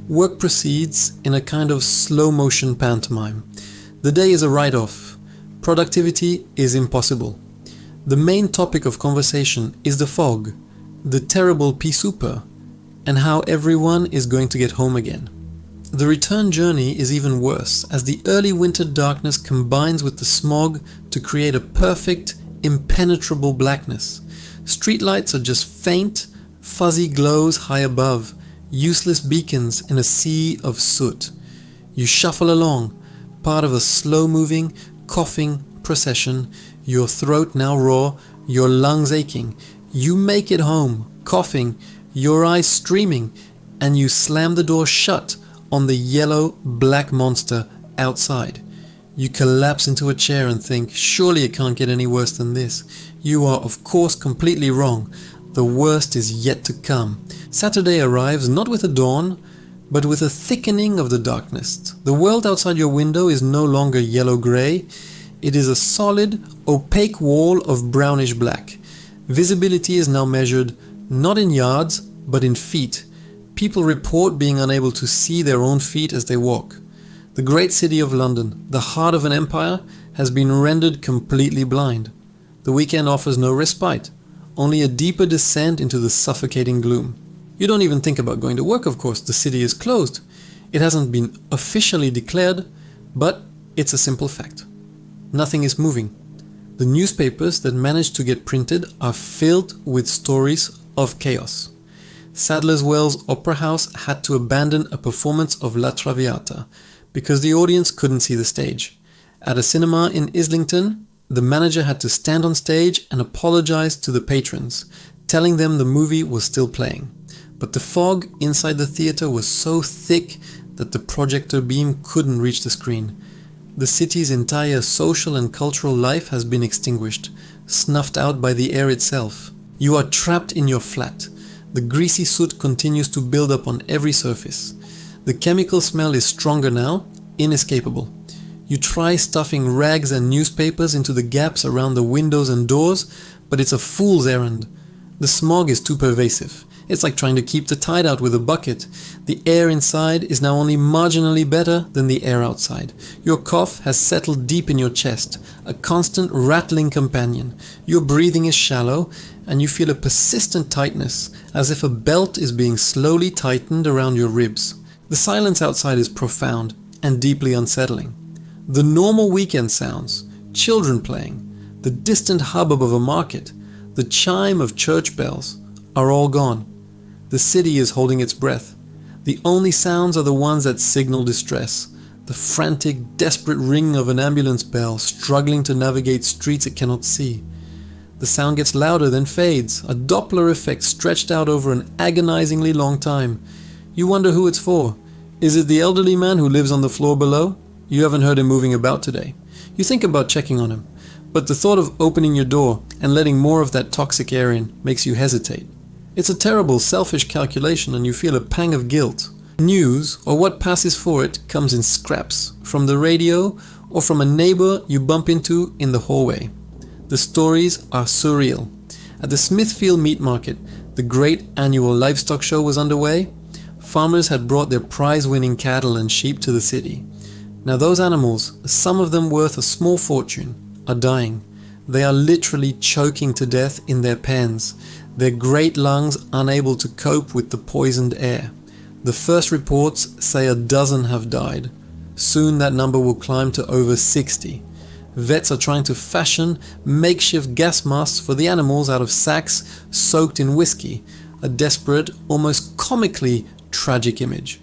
Work proceeds in a kind of slow-motion pantomime. The day is a write-off. Productivity is impossible. The main topic of conversation is the fog, the terrible pea souper, and how everyone is going to get home again. The return journey is even worse, as the early winter darkness combines with the smog to create a perfect, impenetrable blackness. Streetlights are just faint, fuzzy glows high above, useless beacons in a sea of soot. You shuffle along, part of a slow-moving, coughing procession, your throat now raw, your lungs aching. You make it home, coughing, your eyes streaming, and you slam the door shut on the yellow, black monster outside. You collapse into a chair and think, surely it can't get any worse than this. You are, of course, completely wrong. The worst is yet to come. Saturday arrives not with a dawn, but with a thickening of the darkness. The world outside your window is no longer yellow-grey. It is a solid, opaque wall of brownish black. Visibility is now measured not in yards, but in feet. People report being unable to see their own feet as they walk. The great city of London, the heart of an empire, has been rendered completely blind. The weekend offers no respite, only a deeper descent into the suffocating gloom. You don't even think about going to work, of course. The city is closed. It hasn't been officially declared, but it's a simple fact. Nothing is moving. The newspapers that manage to get printed are filled with stories of chaos. Sadler's Wells Opera House had to abandon a performance of La Traviata because the audience couldn't see the stage. At a cinema in Islington, the manager had to stand on stage and apologize to the patrons, telling them the movie was still playing. But the fog inside the theater was so thick that the projector beam couldn't reach the screen. The city's entire social and cultural life has been extinguished, snuffed out by the air itself. You are trapped in your flat. The greasy soot continues to build up on every surface. The chemical smell is stronger now, inescapable. You try stuffing rags and newspapers into the gaps around the windows and doors, but it's a fool's errand. The smog is too pervasive. It's like trying to keep the tide out with a bucket. The air inside is now only marginally better than the air outside. Your cough has settled deep in your chest, a constant rattling companion. Your breathing is shallow, and you feel a persistent tightness, as if a belt is being slowly tightened around your ribs. The silence outside is profound and deeply unsettling. The normal weekend sounds, children playing, the distant hubbub of a market, the chime of church bells, are all gone. The city is holding its breath. The only sounds are the ones that signal distress, the frantic, desperate ring of an ambulance bell struggling to navigate streets it cannot see. The sound gets louder, then fades, a Doppler effect stretched out over an agonizingly long time. You wonder who it's for. Is it the elderly man who lives on the floor below? You haven't heard him moving about today. You think about checking on him, but the thought of opening your door and letting more of that toxic air in makes you hesitate. It's a terrible, selfish calculation, and you feel a pang of guilt. News, or what passes for it, comes in scraps, from the radio or from a neighbor you bump into in the hallway. The stories are surreal. At the Smithfield Meat Market, the great annual livestock show was underway. Farmers had brought their prize-winning cattle and sheep to the city. Now those animals, some of them worth a small fortune, are dying. They are literally choking to death in their pens, their great lungs unable to cope with the poisoned air. The first reports say a dozen have died. Soon that number will climb to over 60. Vets are trying to fashion makeshift gas masks for the animals out of sacks soaked in whiskey, a desperate, almost comically tragic image.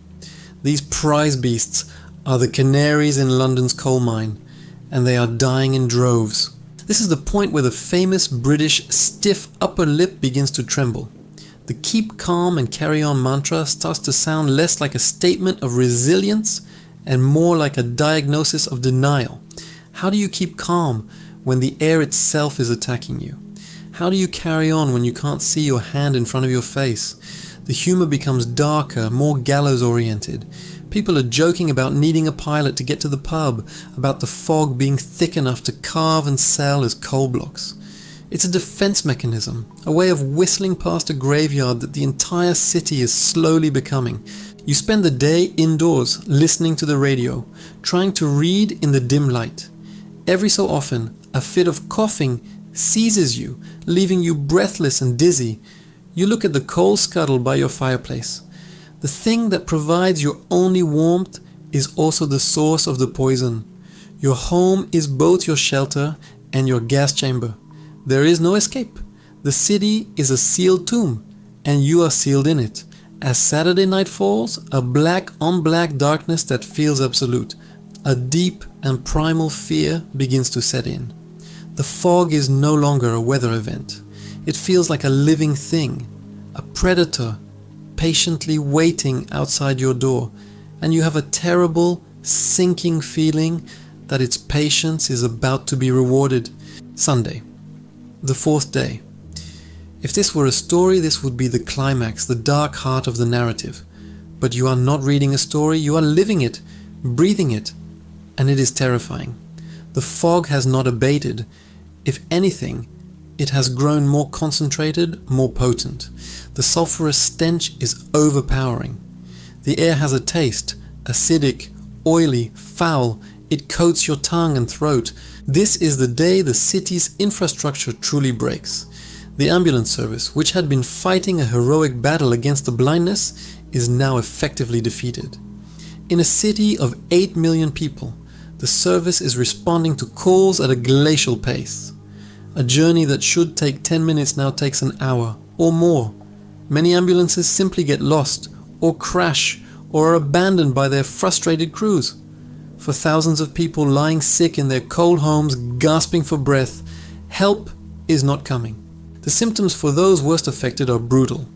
These prize beasts are the canaries in London's coal mine, and they are dying in droves. This is the point where the famous British stiff upper lip begins to tremble. The keep calm and carry on mantra starts to sound less like a statement of resilience and more like a diagnosis of denial. How do you keep calm when the air itself is attacking you? How do you carry on when you can't see your hand in front of your face? The humor becomes darker, more gallows-oriented. People are joking about needing a pilot to get to the pub, about the fog being thick enough to carve and sell as coal blocks. It's a defense mechanism, a way of whistling past a graveyard that the entire city is slowly becoming. You spend the day indoors, listening to the radio, trying to read in the dim light. Every so often, a fit of coughing seizes you, leaving you breathless and dizzy. You look at the coal scuttle by your fireplace. The thing that provides your only warmth is also the source of the poison. Your home is both your shelter and your gas chamber. There is no escape. The city is a sealed tomb, and you are sealed in it. As Saturday night falls, a black-on-black darkness that feels absolute. A deep and primal fear begins to set in. The fog is no longer a weather event. It feels like a living thing, a predator, patiently waiting outside your door, and you have a terrible, sinking feeling that its patience is about to be rewarded. Sunday, the fourth day. If this were a story, this would be the climax, the dark heart of the narrative. But you are not reading a story, you are living it, breathing it, and it is terrifying. The fog has not abated. If anything, it has grown more concentrated, more potent. The sulfurous stench is overpowering. The air has a taste, acidic, oily, foul. It coats your tongue and throat. This is the day the city's infrastructure truly breaks. The ambulance service, which had been fighting a heroic battle against the blindness, is now effectively defeated. In a city of 8 million people, the service is responding to calls at a glacial pace. A journey that should take 10 minutes now takes an hour or more. Many ambulances simply get lost or crash or are abandoned by their frustrated crews. For thousands of people lying sick in their cold homes, gasping for breath, help is not coming. The symptoms for those worst affected are brutal.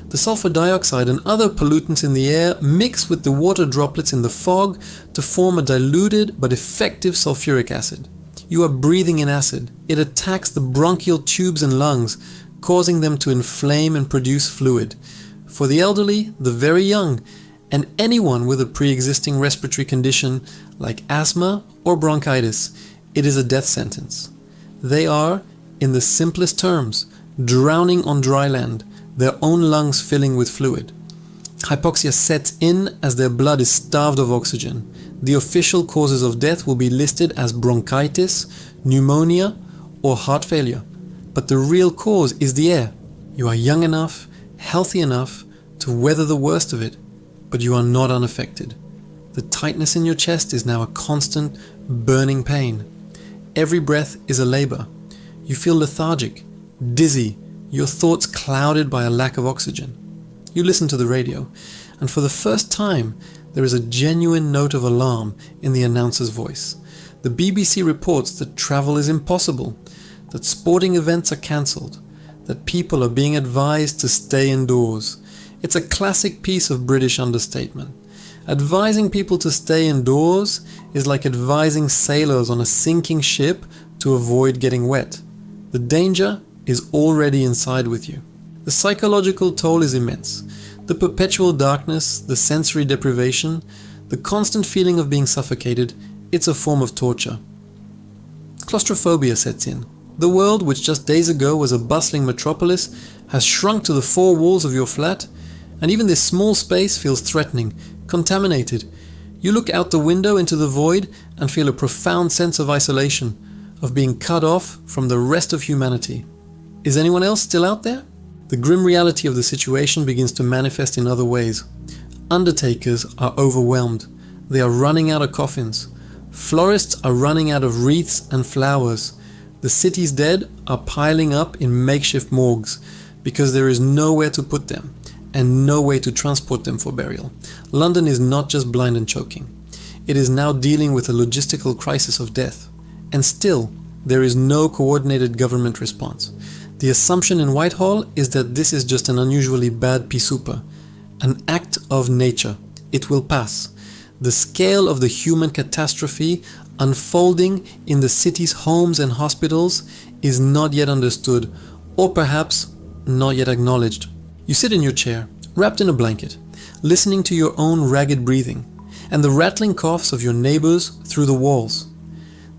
The sulfur dioxide and other pollutants in the air mix with the water droplets in the fog to form a diluted but effective sulfuric acid. You are breathing in acid. It attacks the bronchial tubes and lungs, causing them to inflame and produce fluid. For the elderly, the very young, and anyone with a pre-existing respiratory condition like asthma or bronchitis, it is a death sentence. They are, in the simplest terms, drowning on dry land, their own lungs filling with fluid. Hypoxia sets in as their blood is starved of oxygen. The official causes of death will be listed as bronchitis, pneumonia, or heart failure. But the real cause is the air. You are young enough, healthy enough to weather the worst of it, but you are not unaffected. The tightness in your chest is now a constant, burning pain. Every breath is a labor. You feel lethargic, dizzy, your thoughts clouded by a lack of oxygen. You listen to the radio, and for the first time, there is a genuine note of alarm in the announcer's voice. The BBC reports that travel is impossible, that sporting events are cancelled, that people are being advised to stay indoors. It's a classic piece of British understatement. Advising people to stay indoors is like advising sailors on a sinking ship to avoid getting wet. The danger is already inside with you. The psychological toll is immense. The perpetual darkness, the sensory deprivation, the constant feeling of being suffocated, it's a form of torture. Claustrophobia sets in. The world, which just days ago was a bustling metropolis, has shrunk to the four walls of your flat, and even this small space feels threatening, contaminated. You look out the window into the void and feel a profound sense of isolation, of being cut off from the rest of humanity. Is anyone else still out there? The grim reality of the situation begins to manifest in other ways. Undertakers are overwhelmed. They are running out of coffins. Florists are running out of wreaths and flowers. The city's dead are piling up in makeshift morgues because there is nowhere to put them and no way to transport them for burial. London is not just blind and choking. It is now dealing with a logistical crisis of death. And still, there is no coordinated government response. The assumption in Whitehall is that this is just an unusually bad pisupa, an act of nature. It will pass. The scale of the human catastrophe unfolding in the city's homes and hospitals is not yet understood, or perhaps not yet acknowledged. You sit in your chair, wrapped in a blanket, listening to your own ragged breathing and the rattling coughs of your neighbors through the walls.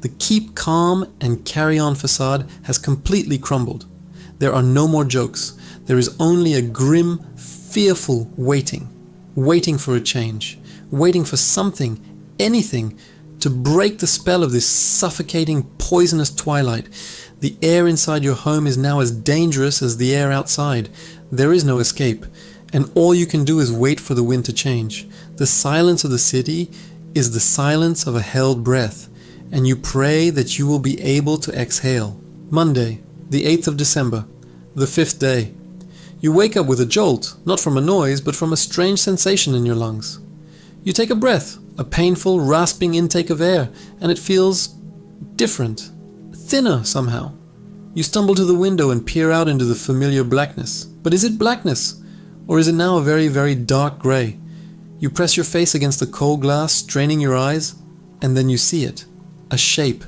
The keep calm and carry on facade has completely crumbled. There are no more jokes. There is only a grim, fearful waiting for a change, waiting for something, anything, to break the spell of this suffocating, poisonous twilight. The air inside your home is now as dangerous as the air outside. There is no escape, and all you can do is wait for the wind to change. The silence of the city is the silence of a held breath, and you pray that you will be able to exhale. Monday, the 8th of December, the 5th day. You wake up with a jolt, not from a noise, but from a strange sensation in your lungs. You take a breath, a painful, rasping intake of air, and it feels different, thinner somehow. You stumble to the window and peer out into the familiar blackness. But is it blackness? Or is it now a very, very dark grey? You press your face against the cold glass, straining your eyes, and then you see it. A shape.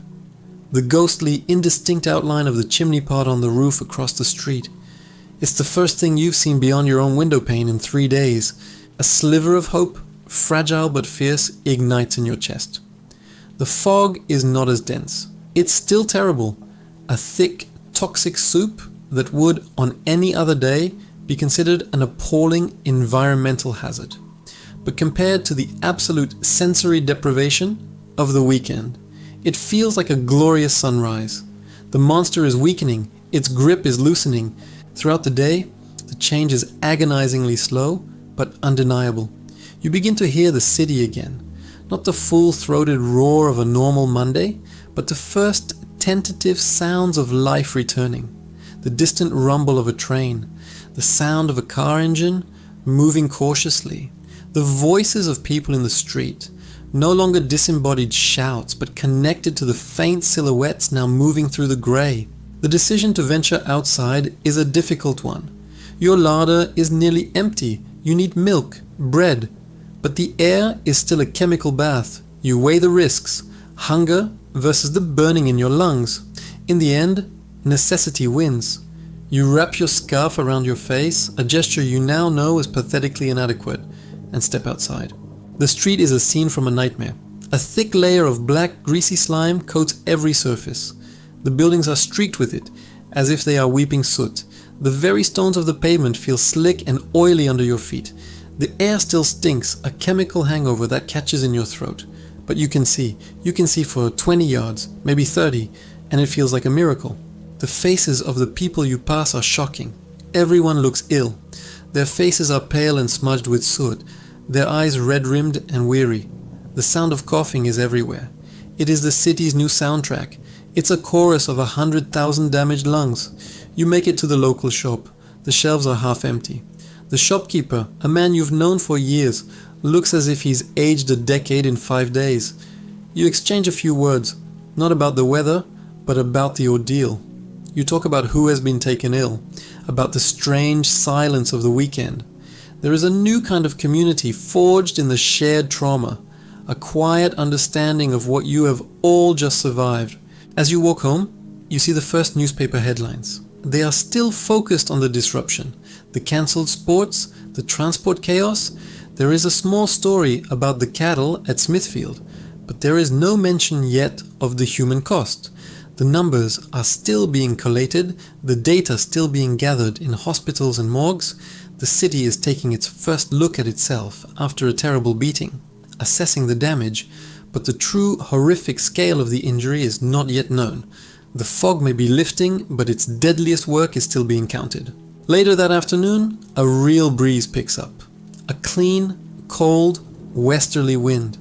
The ghostly, indistinct outline of the chimney pot on the roof across the street. It's the first thing you've seen beyond your own window pane in 3 days. A sliver of hope, fragile but fierce, ignites in your chest. The fog is not as dense. It's still terrible. A thick, toxic soup that would, on any other day, be considered an appalling environmental hazard. But compared to the absolute sensory deprivation of the weekend, it feels like a glorious sunrise. The monster is weakening, its grip is loosening. Throughout the day, the change is agonizingly slow, but undeniable. You begin to hear the city again. Not the full-throated roar of a normal Monday, but the first tentative sounds of life returning. The distant rumble of a train, the sound of a car engine moving cautiously, the voices of people in the street, no longer disembodied shouts, but connected to the faint silhouettes now moving through the grey. The decision to venture outside is a difficult one. Your larder is nearly empty. You need milk, bread, but the air is still a chemical bath. You weigh the risks, hunger versus the burning in your lungs. In the end, necessity wins. You wrap your scarf around your face, a gesture you now know is pathetically inadequate, and step outside. The street is a scene from a nightmare. A thick layer of black, greasy slime coats every surface. The buildings are streaked with it, as if they are weeping soot. The very stones of the pavement feel slick and oily under your feet. The air still stinks, a chemical hangover that catches in your throat. But you can see for 20 yards, maybe 30, and it feels like a miracle. The faces of the people you pass are shocking. Everyone looks ill. Their faces are pale and smudged with soot, their eyes red-rimmed and weary. The sound of coughing is everywhere. It is the city's new soundtrack. It's a chorus of 100,000 damaged lungs. You make it to the local shop. The shelves are half empty. The shopkeeper, a man you've known for years, looks as if he's aged a decade in 5 days. You exchange a few words, not about the weather, but about the ordeal. You talk about who has been taken ill, about the strange silence of the weekend. There is a new kind of community forged in the shared trauma, a quiet understanding of what you have all just survived. As you walk home, you see the first newspaper headlines. They are still focused on the disruption, the cancelled sports, the transport chaos. There is a small story about the cattle at Smithfield, but there is no mention yet of the human cost. The numbers are still being collated, the data still being gathered in hospitals and morgues. The city is taking its first look at itself after a terrible beating, assessing the damage, but the true horrific scale of the injury is not yet known. The fog may be lifting, but its deadliest work is still being counted. Later that afternoon, a real breeze picks up. A clean, cold, westerly wind.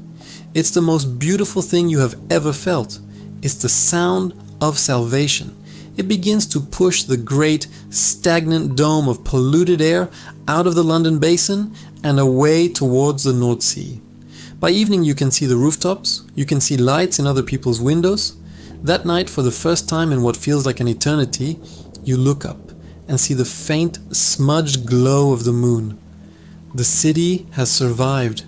It's the most beautiful thing you have ever felt. It's the sound of salvation. It begins to push the great, stagnant dome of polluted air out of the London basin and away towards the North Sea. By evening you can see the rooftops, you can see lights in other people's windows. That night, for the first time in what feels like an eternity, you look up and see the faint, smudged glow of the moon. The city has survived.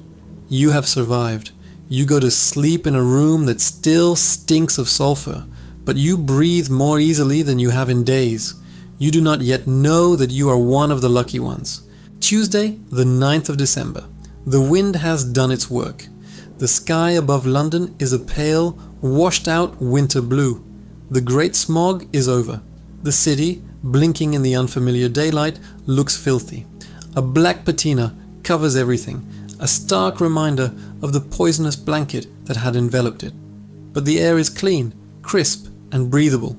You have survived. You go to sleep in a room that still stinks of sulfur, but you breathe more easily than you have in days. You do not yet know that you are one of the lucky ones. Tuesday, the 9th of December. The wind has done its work. The sky above London is a pale, washed-out winter blue. The great smog is over. The city, blinking in the unfamiliar daylight, looks filthy. A black patina covers everything, a stark reminder of the poisonous blanket that had enveloped it. But the air is clean, crisp, and breathable.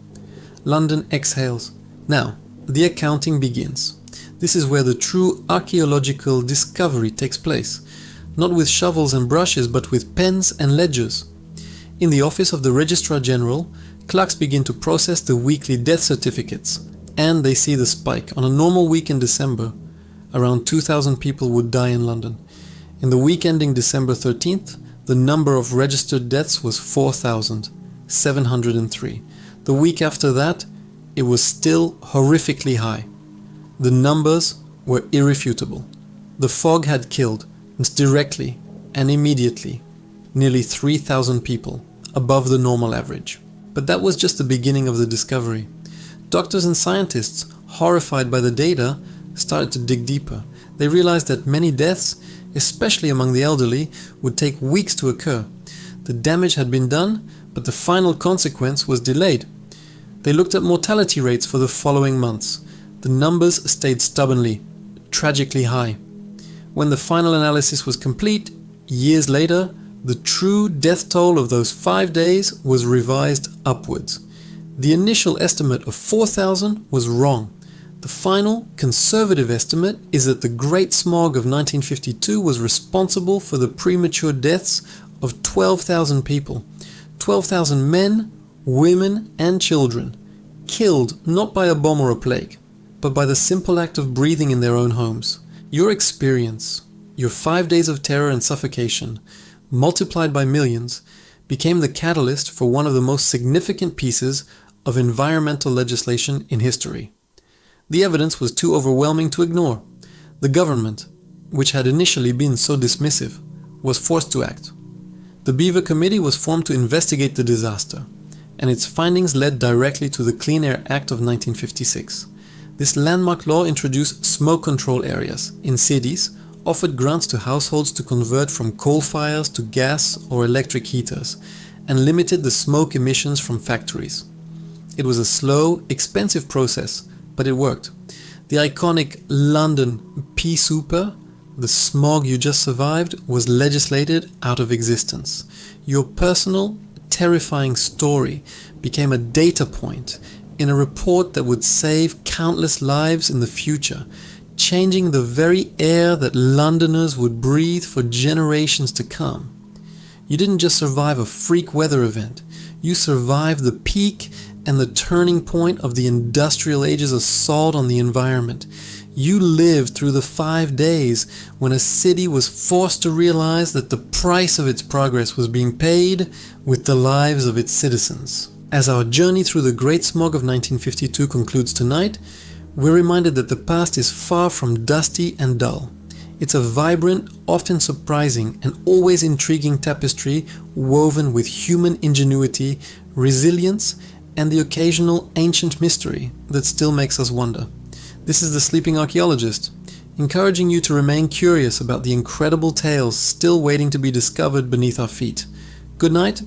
London exhales. Now, the accounting begins. This is where the true archaeological discovery takes place, not with shovels and brushes, but with pens and ledgers. In the office of the Registrar General, clerks begin to process the weekly death certificates, and they see the spike. On a normal week in December, around 2,000 people would die in London. In the week ending December 13th, the number of registered deaths was 4,703. The week after that, it was still horrifically high. The numbers were irrefutable. The fog had killed, directly and immediately, nearly 3,000 people, above the normal average. But that was just the beginning of the discovery. Doctors and scientists, horrified by the data, started to dig deeper. They realized that many deaths, especially among the elderly, would take weeks to occur. The damage had been done, but the final consequence was delayed. They looked at mortality rates for the following months. The numbers stayed stubbornly, tragically high. When the final analysis was complete, years later, the true death toll of those 5 days was revised upwards. The initial estimate of 4,000 was wrong. The final, conservative estimate is that the Great Smog of 1952 was responsible for the premature deaths of 12,000 people. 12,000 men, women, and children, killed not by a bomb or a plague, but by the simple act of breathing in their own homes. Your experience, your 5 days of terror and suffocation, multiplied by millions, became the catalyst for one of the most significant pieces of environmental legislation in history. The evidence was too overwhelming to ignore. The government, which had initially been so dismissive, was forced to act. The Beaver Committee was formed to investigate the disaster, and its findings led directly to the Clean Air Act of 1956. This landmark law introduced smoke control areas in cities, offered grants to households to convert from coal fires to gas or electric heaters, and limited the smoke emissions from factories. It was a slow, expensive process, but it worked. The iconic London pea super, the smog you just survived, was legislated out of existence. Your personal, terrifying story became a data point in a report that would save countless lives in the future, changing the very air that Londoners would breathe for generations to come. You didn't just survive a freak weather event, you survived the peak and the turning point of the industrial age's assault on the environment. You lived through the 5 days when a city was forced to realize that the price of its progress was being paid with the lives of its citizens. As our journey through the Great Smog of 1952 concludes tonight, we're reminded that the past is far from dusty and dull. It's a vibrant, often surprising, and always intriguing tapestry woven with human ingenuity, resilience, and the occasional ancient mystery that still makes us wonder. This is the Sleeping Archaeologist, encouraging you to remain curious about the incredible tales still waiting to be discovered beneath our feet. Good night,